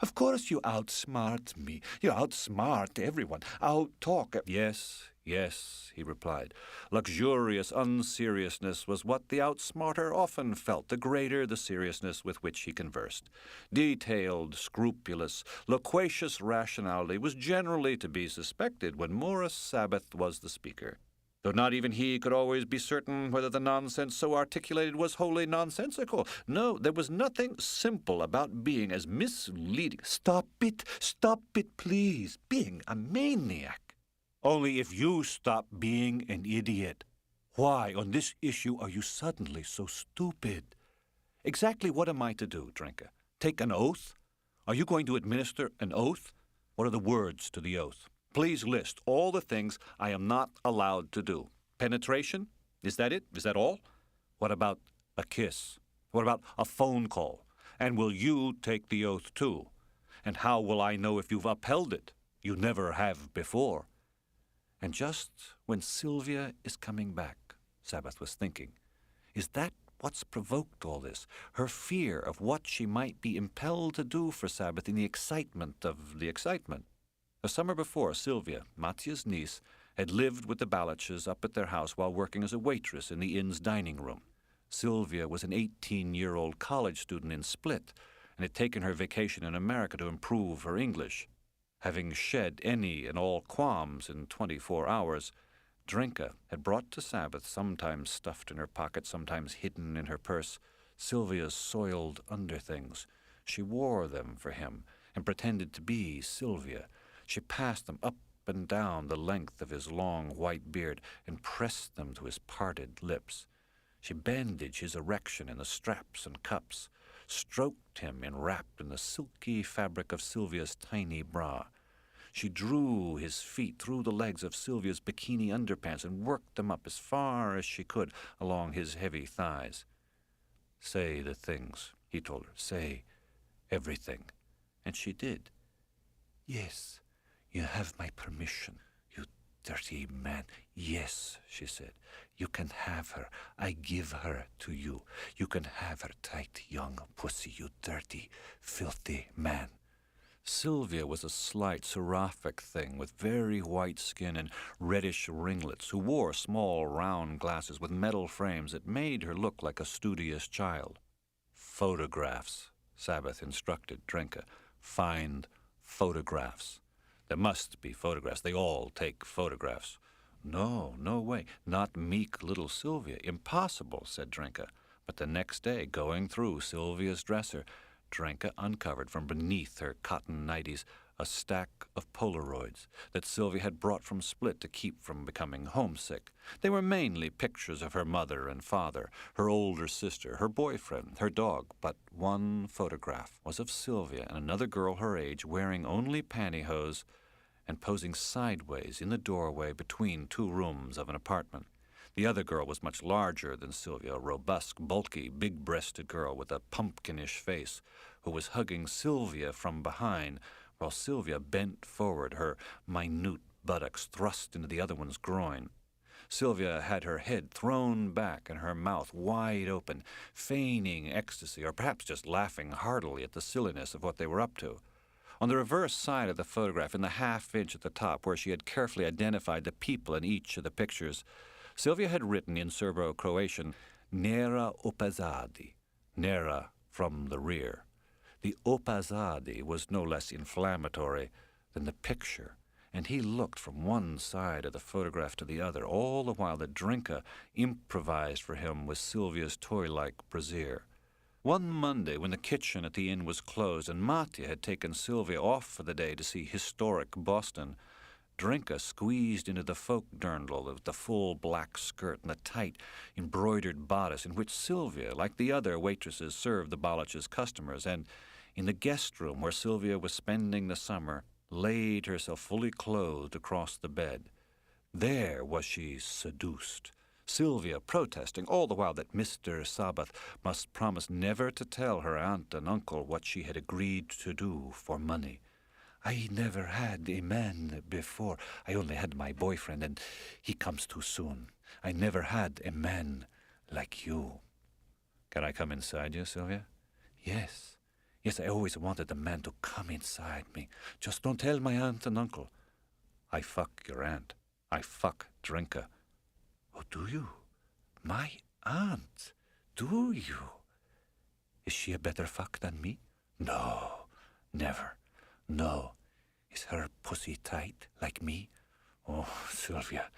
Of course you outsmart me. You outsmart everyone. Out-talk. Yes, yes, he replied. Luxurious unseriousness was what the outsmarter often felt, the greater the seriousness with which he conversed. Detailed, scrupulous, loquacious rationality was generally to be suspected when Morris Sabbath was the speaker, though not even he could always be certain whether the nonsense so articulated was wholly nonsensical. No, there was nothing simple about being as misleading. Stop it, please. Being a maniac. Only if you stop being an idiot. Why, on this issue, are you suddenly so stupid? Exactly what am I to do, Drinker? Take an oath? Are you going to administer an oath? What are the words to the oath? Please list all the things I am not allowed to do. Penetration? Is that it? Is that all? What about a kiss? What about a phone call? And will you take the oath too? And how will I know if you've upheld it? You never have before. And just when Sylvia is coming back, Sabbath was thinking, is that what's provoked all this? Her fear of what she might be impelled to do for Sabbath in the excitement of the excitement. The summer before, Sylvia, Mattia's niece, had lived with the Balaches up at their house while working as a waitress in the inn's dining room. Sylvia was an 18-year-old college student in Split and had taken her vacation in America to improve her English. Having shed any and all qualms in 24 hours, Drinka had brought to Sabbath, sometimes stuffed in her pocket, sometimes hidden in her purse, Sylvia's soiled underthings. She wore them for him and pretended to be Sylvia. She passed them up and down the length of his long white beard and pressed them to his parted lips. She bandaged his erection in the straps and cups, stroked him enwrapped in the silky fabric of Sylvia's tiny bra. She drew his feet through the legs of Sylvia's bikini underpants and worked them up as far as she could along his heavy thighs. Say the things, he told her. Say everything. And she did. Yes, you have my permission, you dirty man. Yes, she said. You can have her. I give her to you. You can have her tight young pussy, you dirty, filthy man. Sylvia was a slight, seraphic thing with very white skin and reddish ringlets, who wore small, round glasses with metal frames that made her look like a studious child. Photographs, Sabbath instructed Drinka. Find photographs. There must be photographs. They all take photographs. No way. Not meek little Sylvia. Impossible, said Drinka. But the next day, going through Sylvia's dresser, Drinka uncovered from beneath her cotton nighties a stack of Polaroids that Sylvia had brought from Split to keep from becoming homesick. They were mainly pictures of her mother and father, her older sister, her boyfriend, her dog, but one photograph was of Sylvia and another girl her age wearing only pantyhose and posing sideways in the doorway between two rooms of an apartment. The other girl was much larger than Sylvia, a robust, bulky, big-breasted girl with a pumpkinish face, who was hugging Sylvia from behind, while Sylvia bent forward, her minute buttocks thrust into the other one's groin. Sylvia had her head thrown back and her mouth wide open, feigning ecstasy, or perhaps just laughing heartily at the silliness of what they were up to. On the reverse side of the photograph, in the half-inch at the top, where she had carefully identified the people in each of the pictures, Sylvia had written in Serbo-Croatian, Nera opazadi, Nera from the rear. The opazadi was no less inflammatory than the picture, and he looked from one side of the photograph to the other, all the while that Drinka improvised for him with Sylvia's toy-like brassiere. One Monday, when the kitchen at the inn was closed and Mattia had taken Sylvia off for the day to see historic Boston, Drinka squeezed into the folk dirndl of the full black skirt and the tight, embroidered bodice in which Sylvia, like the other waitresses, served the Balaches' customers, and in the guest room where Sylvia was spending the summer, laid herself fully clothed across the bed. There was she seduced, Sylvia protesting all the while that Mr. Sabbath must promise never to tell her aunt and uncle what she had agreed to do for money. I never had a man before. I only had my boyfriend, and he comes too soon. I never had a man like you. Can I come inside you, Sylvia? Yes, Yes, I always wanted a man to come inside me. Just don't tell my aunt and uncle. I fuck your aunt. I fuck Drinka. Oh, do you? My aunt? Do you? Is she a better fuck than me? No, never. No. Is her pussy tight like me? Oh, Sylvia,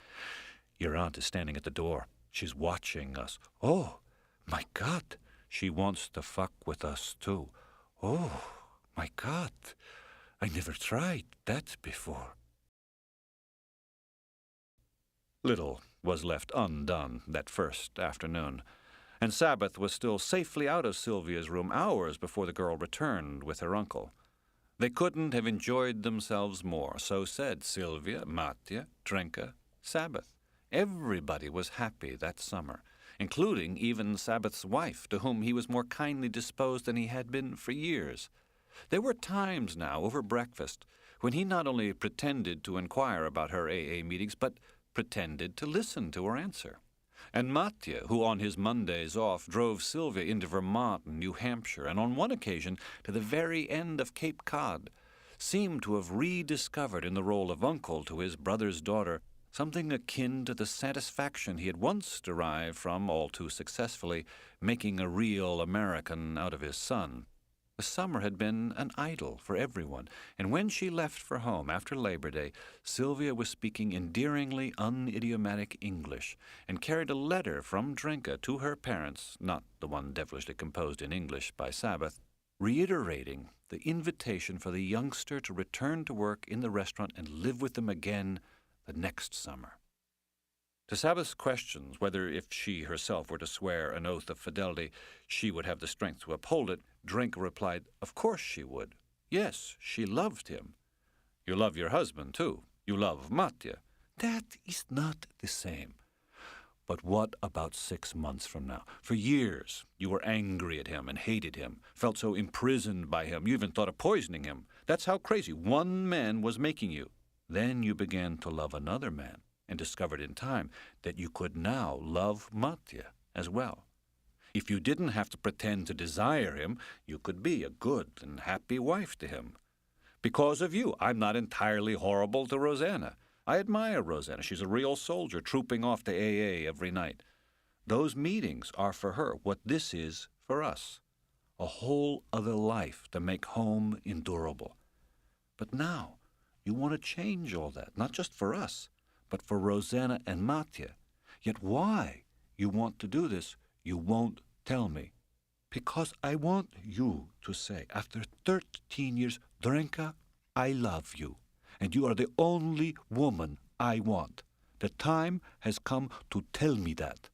Your aunt is standing at the door. She's watching us. oh, my God. She wants to fuck with us, too. Oh, my God. I never tried that before. Little was left undone that first afternoon, and Sabbath was still safely out of Sylvia's room hours before the girl returned with her uncle. They couldn't have enjoyed themselves more, so said Sylvia, Matja, Drinka, Sabbath. Everybody was happy that summer, including even Sabbath's wife, to whom he was more kindly disposed than he had been for years. There were times now, over breakfast, when he not only pretended to inquire about her AA meetings, but pretended to listen to her answer. And Matja, who on his Mondays off drove Sylvia into Vermont and New Hampshire, and on one occasion to the very end of Cape Cod, seemed to have rediscovered in the role of uncle to his brother's daughter something akin to the satisfaction he had once derived from, all too successfully, making a real American out of his son. The summer had been an idyll for everyone, and when she left for home after Labor Day, Sylvia was speaking endearingly unidiomatic English, and carried a letter from Drinka to her parents, not the one devilishly composed in English by Sabbath, reiterating the invitation for the youngster to return to work in the restaurant and live with them again the next summer. To Sabbath's questions whether if she herself were to swear an oath of fidelity she would have the strength to uphold it, Drinka replied, of course she would. Yes, she loved him. You love your husband, too. You love Matja. That is not the same. But what about 6 months from now? For years You were angry at him and hated him, felt so imprisoned by him, you even thought of poisoning him. That's how crazy one man was making you. Then you began to love another man, and discovered in time that you could now love Matja as well. If you didn't have to pretend to desire him, you could be a good and happy wife to him. Because of you, I'm not entirely horrible to Rosanna. I admire Rosanna. She's a real soldier, trooping off to AA every night. Those meetings are for her what this is for us, a whole other life to make home endurable. But now, you want to change all that, not just for us, but for Rosanna and Matja. Yet why you want to do this, you won't tell me. Because I want you to say, after 13 years, Drinka, I love you, and you are the only woman I want. The time has come to tell me that.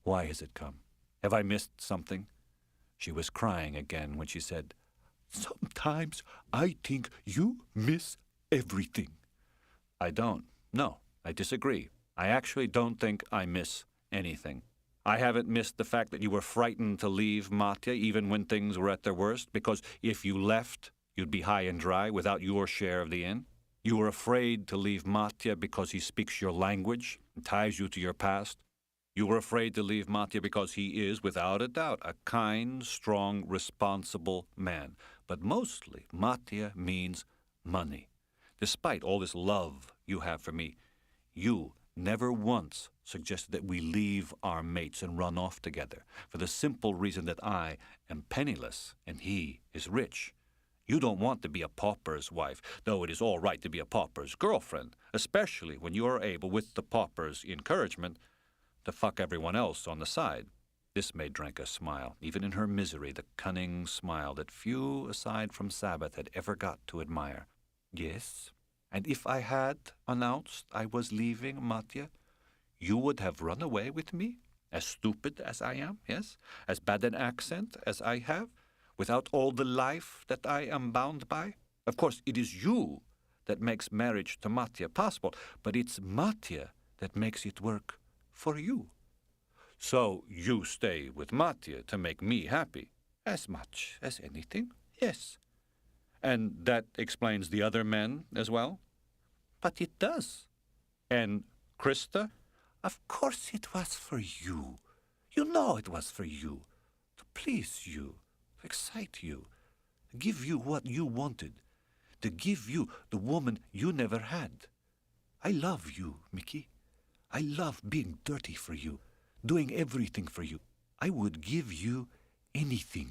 Why has it come? Have I missed something? She was crying again when she said, sometimes I think you miss everything. I don't. No, I disagree. I actually don't think I miss anything. I haven't missed the fact that you were frightened to leave Matja even when things were at their worst, because if you left, you'd be high and dry without your share of the inn. You were afraid to leave Matja because he speaks your language and ties you to your past. You were afraid to leave Matja because he is, without a doubt, a kind, strong, responsible man. But mostly, Matja means money. Despite all this love you have for me, you never once suggested that we leave our mates and run off together, for the simple reason that I am penniless and he is rich. You don't want to be a pauper's wife, though it is all right to be a pauper's girlfriend, especially when you are able, with the pauper's encouragement, to fuck everyone else on the side. This made Drinka smile, even in her misery, the cunning smile that few aside from Sabbath had ever got to admire. Yes, and if I had announced I was leaving Matja, you would have run away with me, as stupid as I am, yes, as bad an accent as I have, without all the life that I am bound by. Of course, it is you that makes marriage to Matja possible, but it's Matja that makes it work for you. So you stay with Matja to make me happy, as much as anything, yes. And that explains the other men as well? But it does. And Krista? Of course it was for you. You know it was for you. To please you, to excite you. give you what you wanted, to give you the woman you never had. I love you, Mickey. I love being dirty for you, doing everything for you. I would give you anything,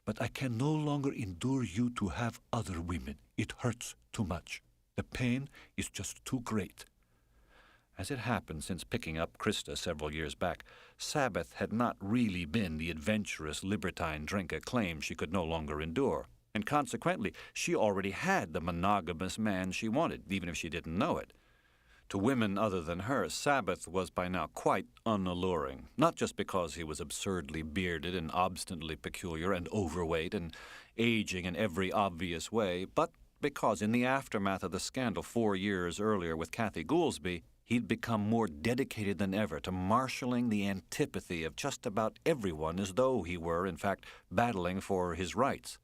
but I can no longer endure you to have other women. It hurts too much. The pain is just too great. As it happened, since picking up Krista several years back, Sabbath had not really been the adventurous, libertine Drinka claimed she could no longer endure, and consequently she already had the monogamous man she wanted, even if she didn't know it. To women other than her, Sabbath was by now quite unalluring, not just because he was absurdly bearded and obstinately peculiar and overweight and aging in every obvious way, but because in the aftermath of the scandal 4 years earlier with Kathy Goolsby, he'd become more dedicated than ever to marshalling the antipathy of just about everyone as though he were, in fact, battling for his rights.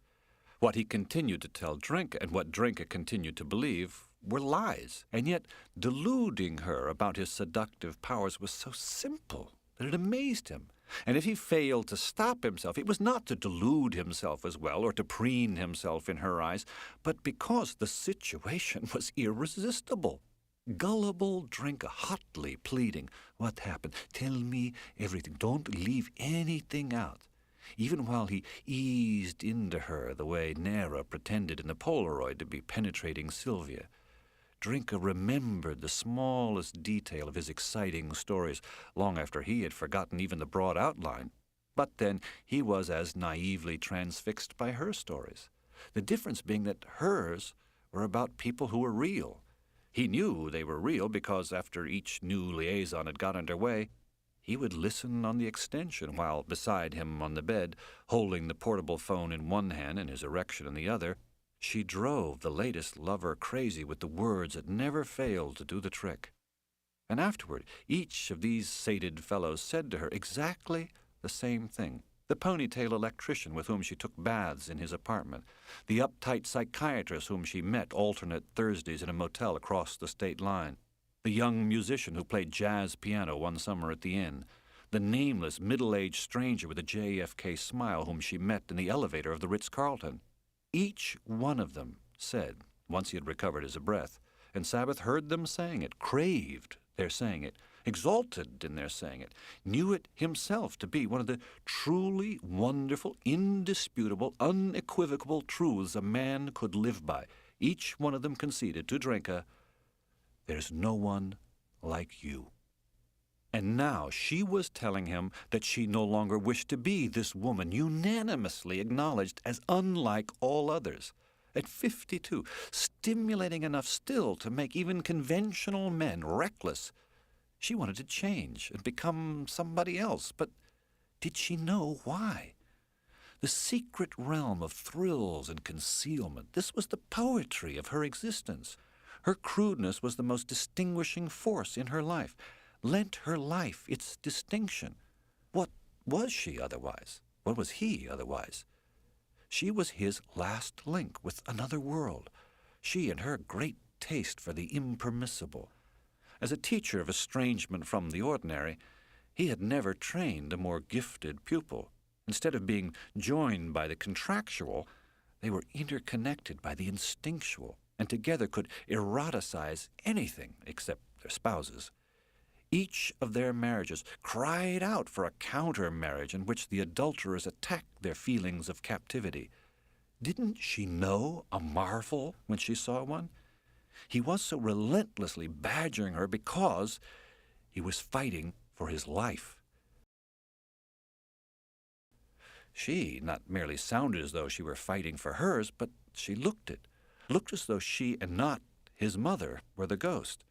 What he continued to tell Drinka and what Drinka continued to believe were lies, and yet deluding her about his seductive powers was so simple that it amazed him. And if he failed to stop himself, it was not to delude himself as well or to preen himself in her eyes, but because the situation was irresistible. Gullible Drinka hotly pleading, "What happened? Tell me everything. Don't leave anything out." Even while he eased into her the way Nera pretended in the Polaroid to be penetrating Sylvia. Drinka remembered the smallest detail of his exciting stories long after he had forgotten even the broad outline. But then he was as naively transfixed by her stories, the difference being that hers were about people who were real. He knew they were real because after each new liaison had got underway, he would listen on the extension while beside him on the bed, holding the portable phone in one hand and his erection in the other, she drove the latest lover crazy with the words that never failed to do the trick. And afterward, each of these sated fellows said to her exactly the same thing. The ponytail electrician with whom she took baths in his apartment, the uptight psychiatrist whom she met alternate Thursdays in a motel across the state line, the young musician who played jazz piano one summer at the inn, the nameless middle-aged stranger with a JFK smile whom she met in the elevator of the Ritz-Carlton. Each one of them said, once he had recovered his breath, and Sabbath heard them saying it, craved their saying it, exalted in their saying it, knew it himself to be one of the truly wonderful, indisputable, unequivocal truths a man could live by. Each one of them conceded to Drinka, "There's no one like you." And now she was telling him that she no longer wished to be this woman unanimously acknowledged as unlike all others. At 52, stimulating enough still to make even conventional men reckless. She wanted to change and become somebody else, but did she know why? The secret realm of thrills and concealment, this was the poetry of her existence. Her crudeness was the most distinguishing force in her life, lent her life its distinction. What was she otherwise? What was he otherwise? She was his last link with another world, she and her great taste for the impermissible. As a teacher of estrangement from the ordinary, he had never trained a more gifted pupil. Instead of being joined by the contractual, they were interconnected by the instinctual, and together could eroticize anything except their spouses. Each of their marriages cried out for a counter-marriage in which the adulterers attacked their feelings of captivity. Didn't she know a marvel when she saw one? He was so relentlessly badgering her because he was fighting for his life. She not merely sounded as though she were fighting for hers, but she looked it. Looked as though she and not his mother were the ghost.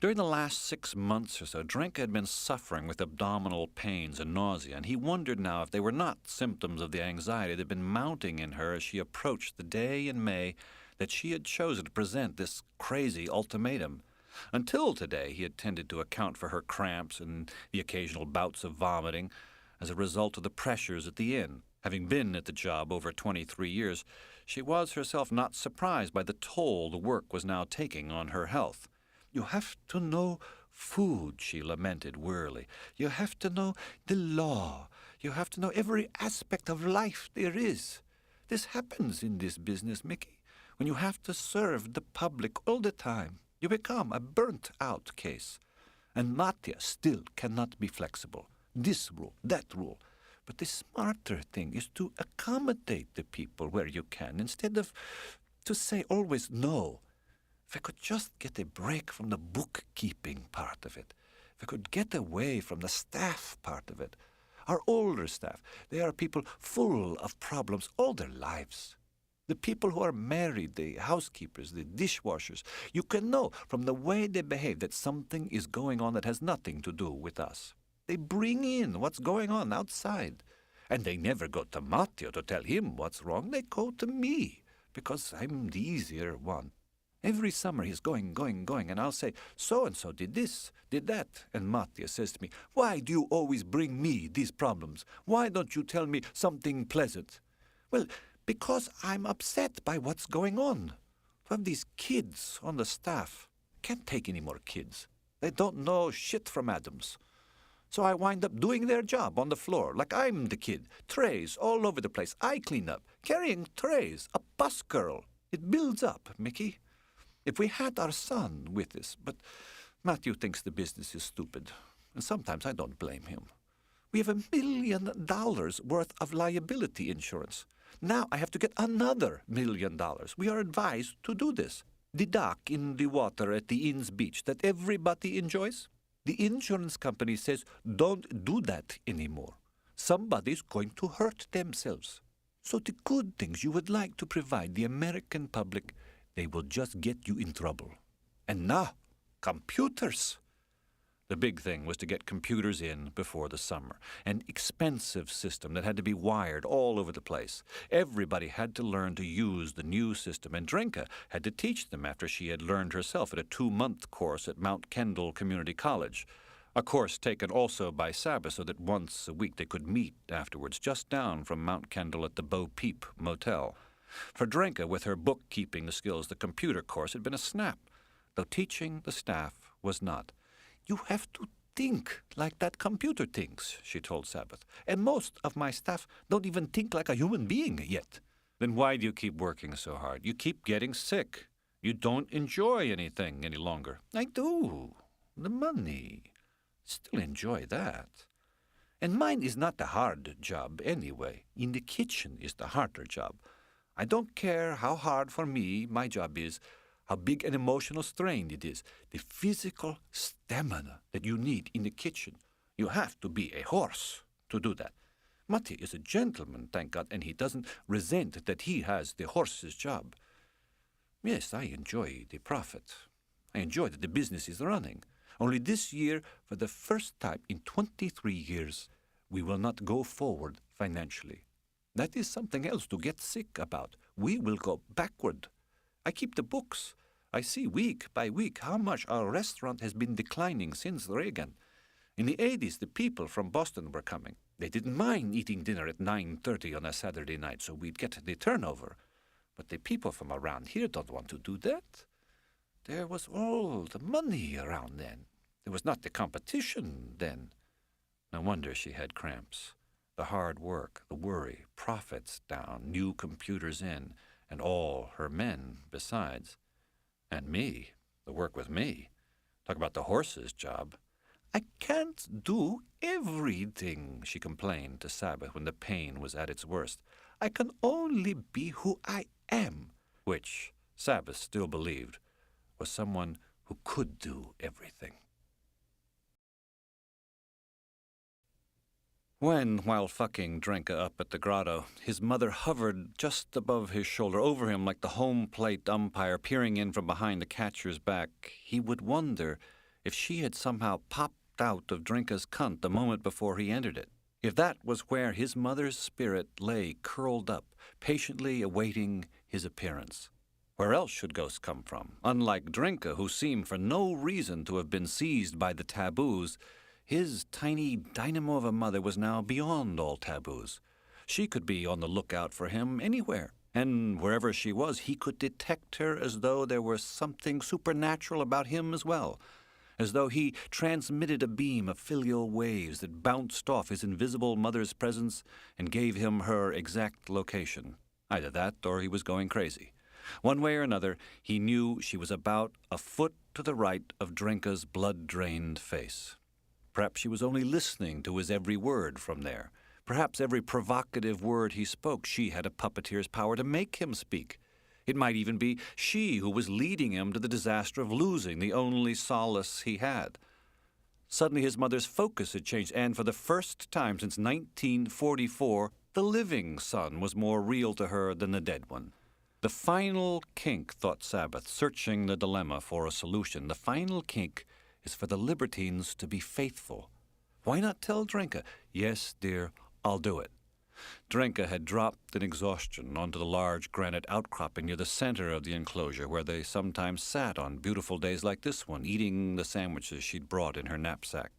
During the last 6 months or so, Drinka had been suffering with abdominal pains and nausea, and he wondered now if they were not symptoms of the anxiety that had been mounting in her as she approached the day in May that she had chosen to present this crazy ultimatum. Until today, he had tended to account for her cramps and the occasional bouts of vomiting as a result of the pressures at the inn. Having been at the job over 23 years, she was herself not surprised by the toll the work was now taking on her health. "You have to know food," she lamented wearily. "You have to know the law. You have to know every aspect of life there is. This happens in this business, Mickey. When you have to serve the public all the time, you become a burnt-out case. And Mattia still cannot be flexible. This rule, that rule. But the smarter thing is to accommodate the people where you can, instead of to say always no. If I could just get a break from the bookkeeping part of it, if I could get away from the staff part of it. Our older staff, they are people full of problems all their lives. The people who are married, the housekeepers, the dishwashers, you can know from the way they behave that something is going on that has nothing to do with us. They bring in what's going on outside. And they never go to Matteo to tell him what's wrong. They go to me, because I'm the easier one. Every summer he's going, and I'll say, so-and-so did this, did that. And Matteo says to me, why do you always bring me these problems? Why don't you tell me something pleasant? Well, because I'm upset by what's going on. We have these kids on the staff. Can't take any more kids. They don't know shit from Adams. So I wind up doing their job on the floor, like I'm the kid. Trays all over the place. I clean up, carrying trays, a bus girl. It builds up, Mickey. If we had our son with us, but Matthew thinks the business is stupid, and sometimes I don't blame him. We have $1 million worth of liability insurance. Now I have to get another $1 million. We are advised to do this. The dock in the water at the Inn's beach that everybody enjoys. The insurance company says, don't do that anymore. Somebody's going to hurt themselves. So the good things you would like to provide the American public, they will just get you in trouble. And now, computers. The big thing was to get computers in before the summer. An expensive system that had to be wired all over the place. Everybody had to learn to use the new system, and Drinka had to teach them after she had learned herself at a 2-month course at Mount Kendall Community College. A course taken also by Sabbath so that once a week they could meet afterwards just down from Mount Kendall at the Bo Peep Motel. For Drinka, with her bookkeeping skills, the computer course had been a snap, though teaching the staff was not. You have to think like that computer thinks, she told Sabbath. And most of my staff don't even think like a human being yet. Then why do you keep working so hard? You keep getting sick. You don't enjoy anything any longer. I do. The money. Still enjoy that. And mine is not the hard job anyway. In the kitchen is the harder job. I don't care how hard for me my job is, how big an emotional strain it is, the physical stamina that you need in the kitchen. You have to be a horse to do that. Matti is a gentleman, thank God, and he doesn't resent that he has the horse's job. Yes, I enjoy the profit. I enjoy that the business is running. Only this year, for the first time in 23 years, we will not go forward financially. That is something else to get sick about. We will go backward. I keep the books. I see week by week how much our restaurant has been declining since Reagan. In the 80s, the people from Boston were coming. They didn't mind eating dinner at 9:30 on a Saturday night, so we'd get the turnover. But the people from around here don't want to do that. There was all the money around then. There was not the competition then. No wonder she had cramps. The hard work, the worry, profits down, new computers in, and all her men besides. And me, the work with me. Talk about the horse's job. I can't do everything, she complained to Sabbath when the pain was at its worst. I can only be who I am, which Sabbath still believed was someone who could do everything. When, while fucking Drinka up at the grotto, his mother hovered just above his shoulder over him like the home plate umpire peering in from behind the catcher's back, he would wonder if she had somehow popped out of Drinka's cunt the moment before he entered it. If that was where his mother's spirit lay curled up, patiently awaiting his appearance. Where else should ghosts come from? Unlike Drinka, who seemed for no reason to have been seized by the taboos, his tiny dynamo of a mother was now beyond all taboos. She could be on the lookout for him anywhere, and wherever she was, he could detect her as though there were something supernatural about him as well, as though he transmitted a beam of filial waves that bounced off his invisible mother's presence and gave him her exact location. Either that or he was going crazy. One way or another, he knew she was about a foot to the right of Drenka's blood-drained face. Perhaps she was only listening to his every word from there. Perhaps every provocative word he spoke, she had a puppeteer's power to make him speak. It might even be she who was leading him to the disaster of losing the only solace he had. Suddenly his mother's focus had changed, and for the first time since 1944, the living son was more real to her than the dead one. The final kink, thought Sabbath, searching the dilemma for a solution, the final kink is for the libertines to be faithful. Why not tell Drenka, "Yes, dear, I'll do it"? Drenka had dropped in exhaustion onto the large granite outcropping near the center of the enclosure, where they sometimes sat on beautiful days like this one, eating the sandwiches she'd brought in her knapsack.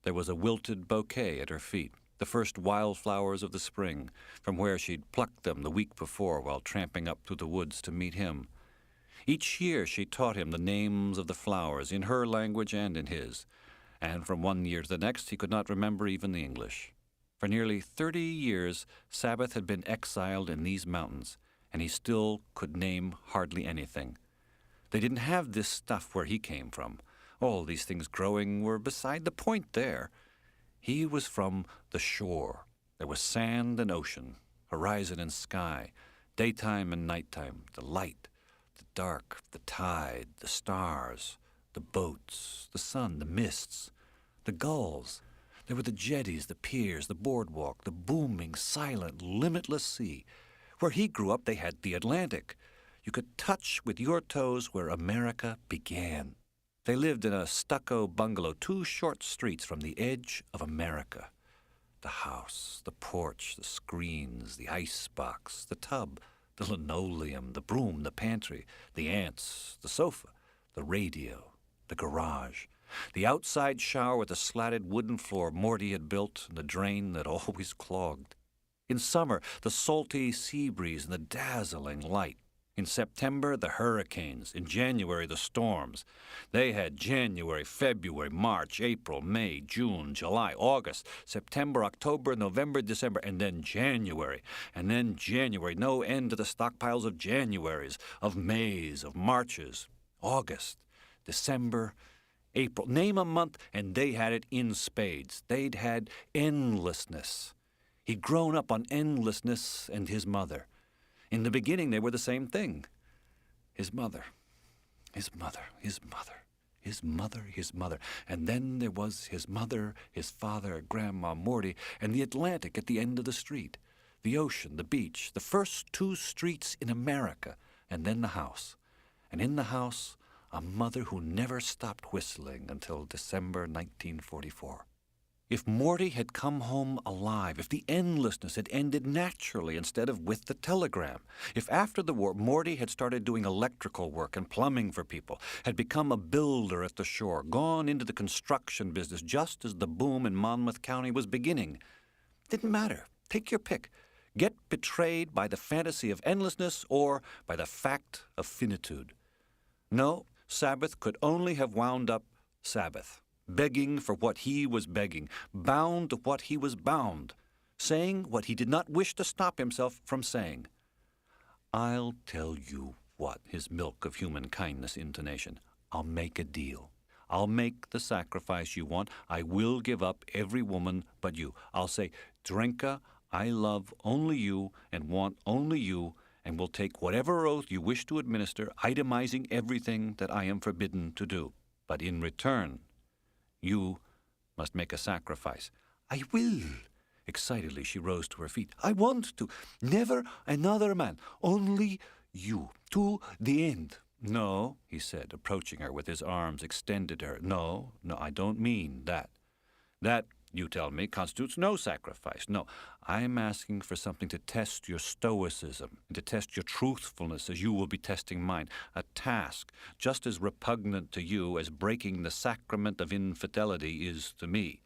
There was a wilted bouquet at her feet, the first wildflowers of the spring, from where she'd plucked them the week before while tramping up through the woods to meet him. Each year she taught him the names of the flowers, in her language and in his, and from one year to the next he could not remember even the English. For nearly 30 years, Sabbath had been exiled in these mountains, and he still could name hardly anything. They didn't have this stuff where he came from. All these things growing were beside the point there. He was from the shore. There was sand and ocean, horizon and sky, daytime and nighttime, the light, the dark, the tide, the stars, the boats, the sun, the mists, the gulls. There were the jetties, the piers, the boardwalk, the booming, silent, limitless sea. Where he grew up, they had the Atlantic. You could touch with your toes where America began. They lived in a stucco bungalow 2 short streets from the edge of America. The house, the porch, the screens, the icebox, the tub, the linoleum, the broom, the pantry, the ants, the sofa, the radio, the garage, the outside shower with the slatted wooden floor Morty had built and the drain that always clogged. In summer, the salty sea breeze and the dazzling light. In September, the hurricanes. In January, the storms. They had January, February, March, April, May, June, July, August, September, October, November, December, and then January. And then January. No end to the stockpiles of Januaries, of Mays, of Marches. August, December, April. Name a month, and they had it in spades. They'd had endlessness. He'd grown up on endlessness and his mother. In the beginning, they were the same thing. His mother, his mother, his mother, his mother, his mother. And then there was his mother, his father, Grandma Morty, and the Atlantic at the end of the street. The ocean, the beach, the first 2 streets in America, and then the house. And in the house, a mother who never stopped whistling until December 1944. If Morty had come home alive, if the endlessness had ended naturally instead of with the telegram, if after the war Morty had started doing electrical work and plumbing for people, had become a builder at the shore, gone into the construction business just as the boom in Monmouth County was beginning, didn't matter. Take your pick. Get betrayed by the fantasy of endlessness or by the fact of finitude. No, Sabbath could only have wound up Sabbath, begging for what he was begging, bound to what he was bound, saying what he did not wish to stop himself from saying. "I'll tell you what," his milk of human kindness intonation, "I'll make a deal. I'll make the sacrifice you want. I will give up every woman but you. I'll say, Drenka, I love only you and want only you, and will take whatever oath you wish to administer, itemizing everything that I am forbidden to do. But in return, you must make a sacrifice." "I will." Excitedly, she rose to her feet. "I want to. Never another man. Only you. To the end." "No," he said, approaching her with his arms extended to her. No, I don't mean that. That, you tell me, constitutes no sacrifice. No, I'm asking for something to test your stoicism and to test your truthfulness as you will be testing mine. A task just as repugnant to you as breaking the sacrament of infidelity is to me.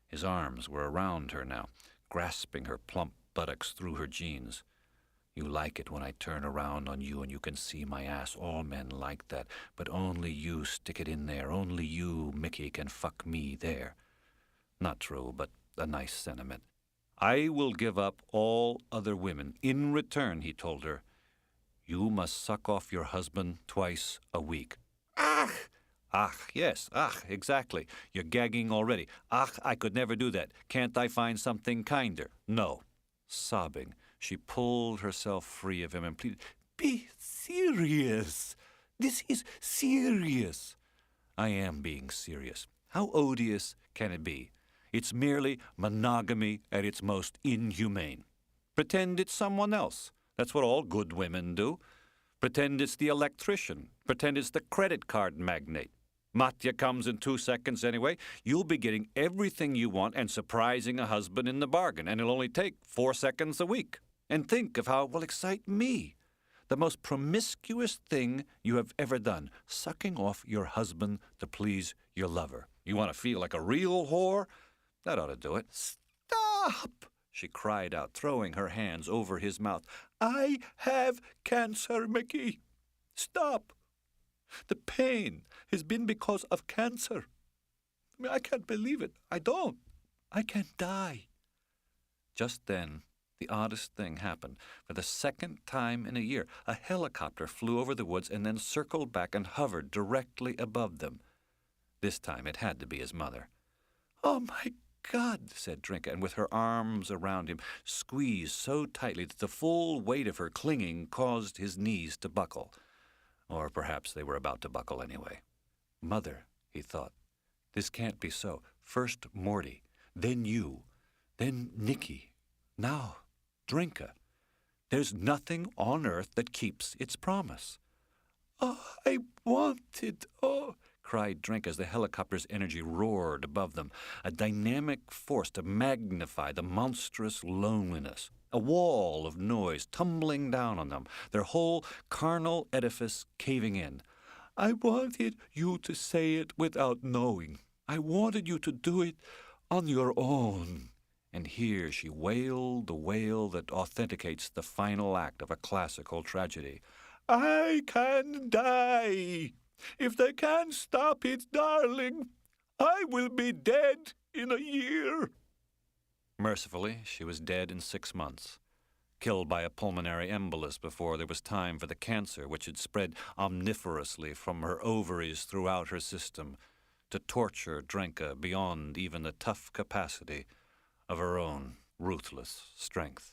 His arms were around her now, grasping her plump buttocks through her jeans. "You like it when I turn around on you and you can see my ass. All men like that. But only you stick it in there. Only you, Mickey, can fuck me there." Not true, but a nice sentiment. I will give up all other women. In return, he told her, you must suck off your husband twice a week. Ach! Ach, yes, ach, exactly. You're gagging already. Ach, I could never do that. Can't I find something kinder? No. Sobbing, she pulled herself free of him and pleaded, be serious. This is serious. I am being serious. How odious can it be? It's merely monogamy at its most inhumane. Pretend it's someone else. That's what all good women do. Pretend it's the electrician. Pretend it's the credit card magnate. Matya comes in 2 seconds anyway. You'll be getting everything you want and surprising a husband in the bargain, and it'll only take 4 seconds a week. And think of how it will excite me. The most promiscuous thing you have ever done, sucking off your husband to please your lover. You want to feel like a real whore? That ought to do it. Stop! She cried out, throwing her hands over his mouth. I have cancer, Mickey. Stop. The pain has been because of cancer. I can't believe it. I don't. I can die. Just then, the oddest thing happened. For the second time in a year, a helicopter flew over the woods and then circled back and hovered directly above them. This time it had to be his mother. Oh, my God, said Drinka, and with her arms around him, squeezed so tightly that the full weight of her clinging caused his knees to buckle. Or perhaps they were about to buckle anyway. Mother, he thought, this can't be so. First Morty, then you, then Nicky, now Drinka. There's nothing on earth that keeps its promise. Oh, I wanted, cried Drink as the helicopter's energy roared above them, a dynamic force to magnify the monstrous loneliness, a wall of noise tumbling down on them, their whole carnal edifice caving in. I wanted you to say it without knowing. I wanted you to do it on your own. And here she wailed the wail that authenticates the final act of a classical tragedy. I can die. If they can't stop it, darling, I will be dead in a year. Mercifully, she was dead in 6 months, killed by a pulmonary embolus before there was time for the cancer, which had spread omniferously from her ovaries throughout her system, to torture Drenka beyond even the tough capacity of her own ruthless strength.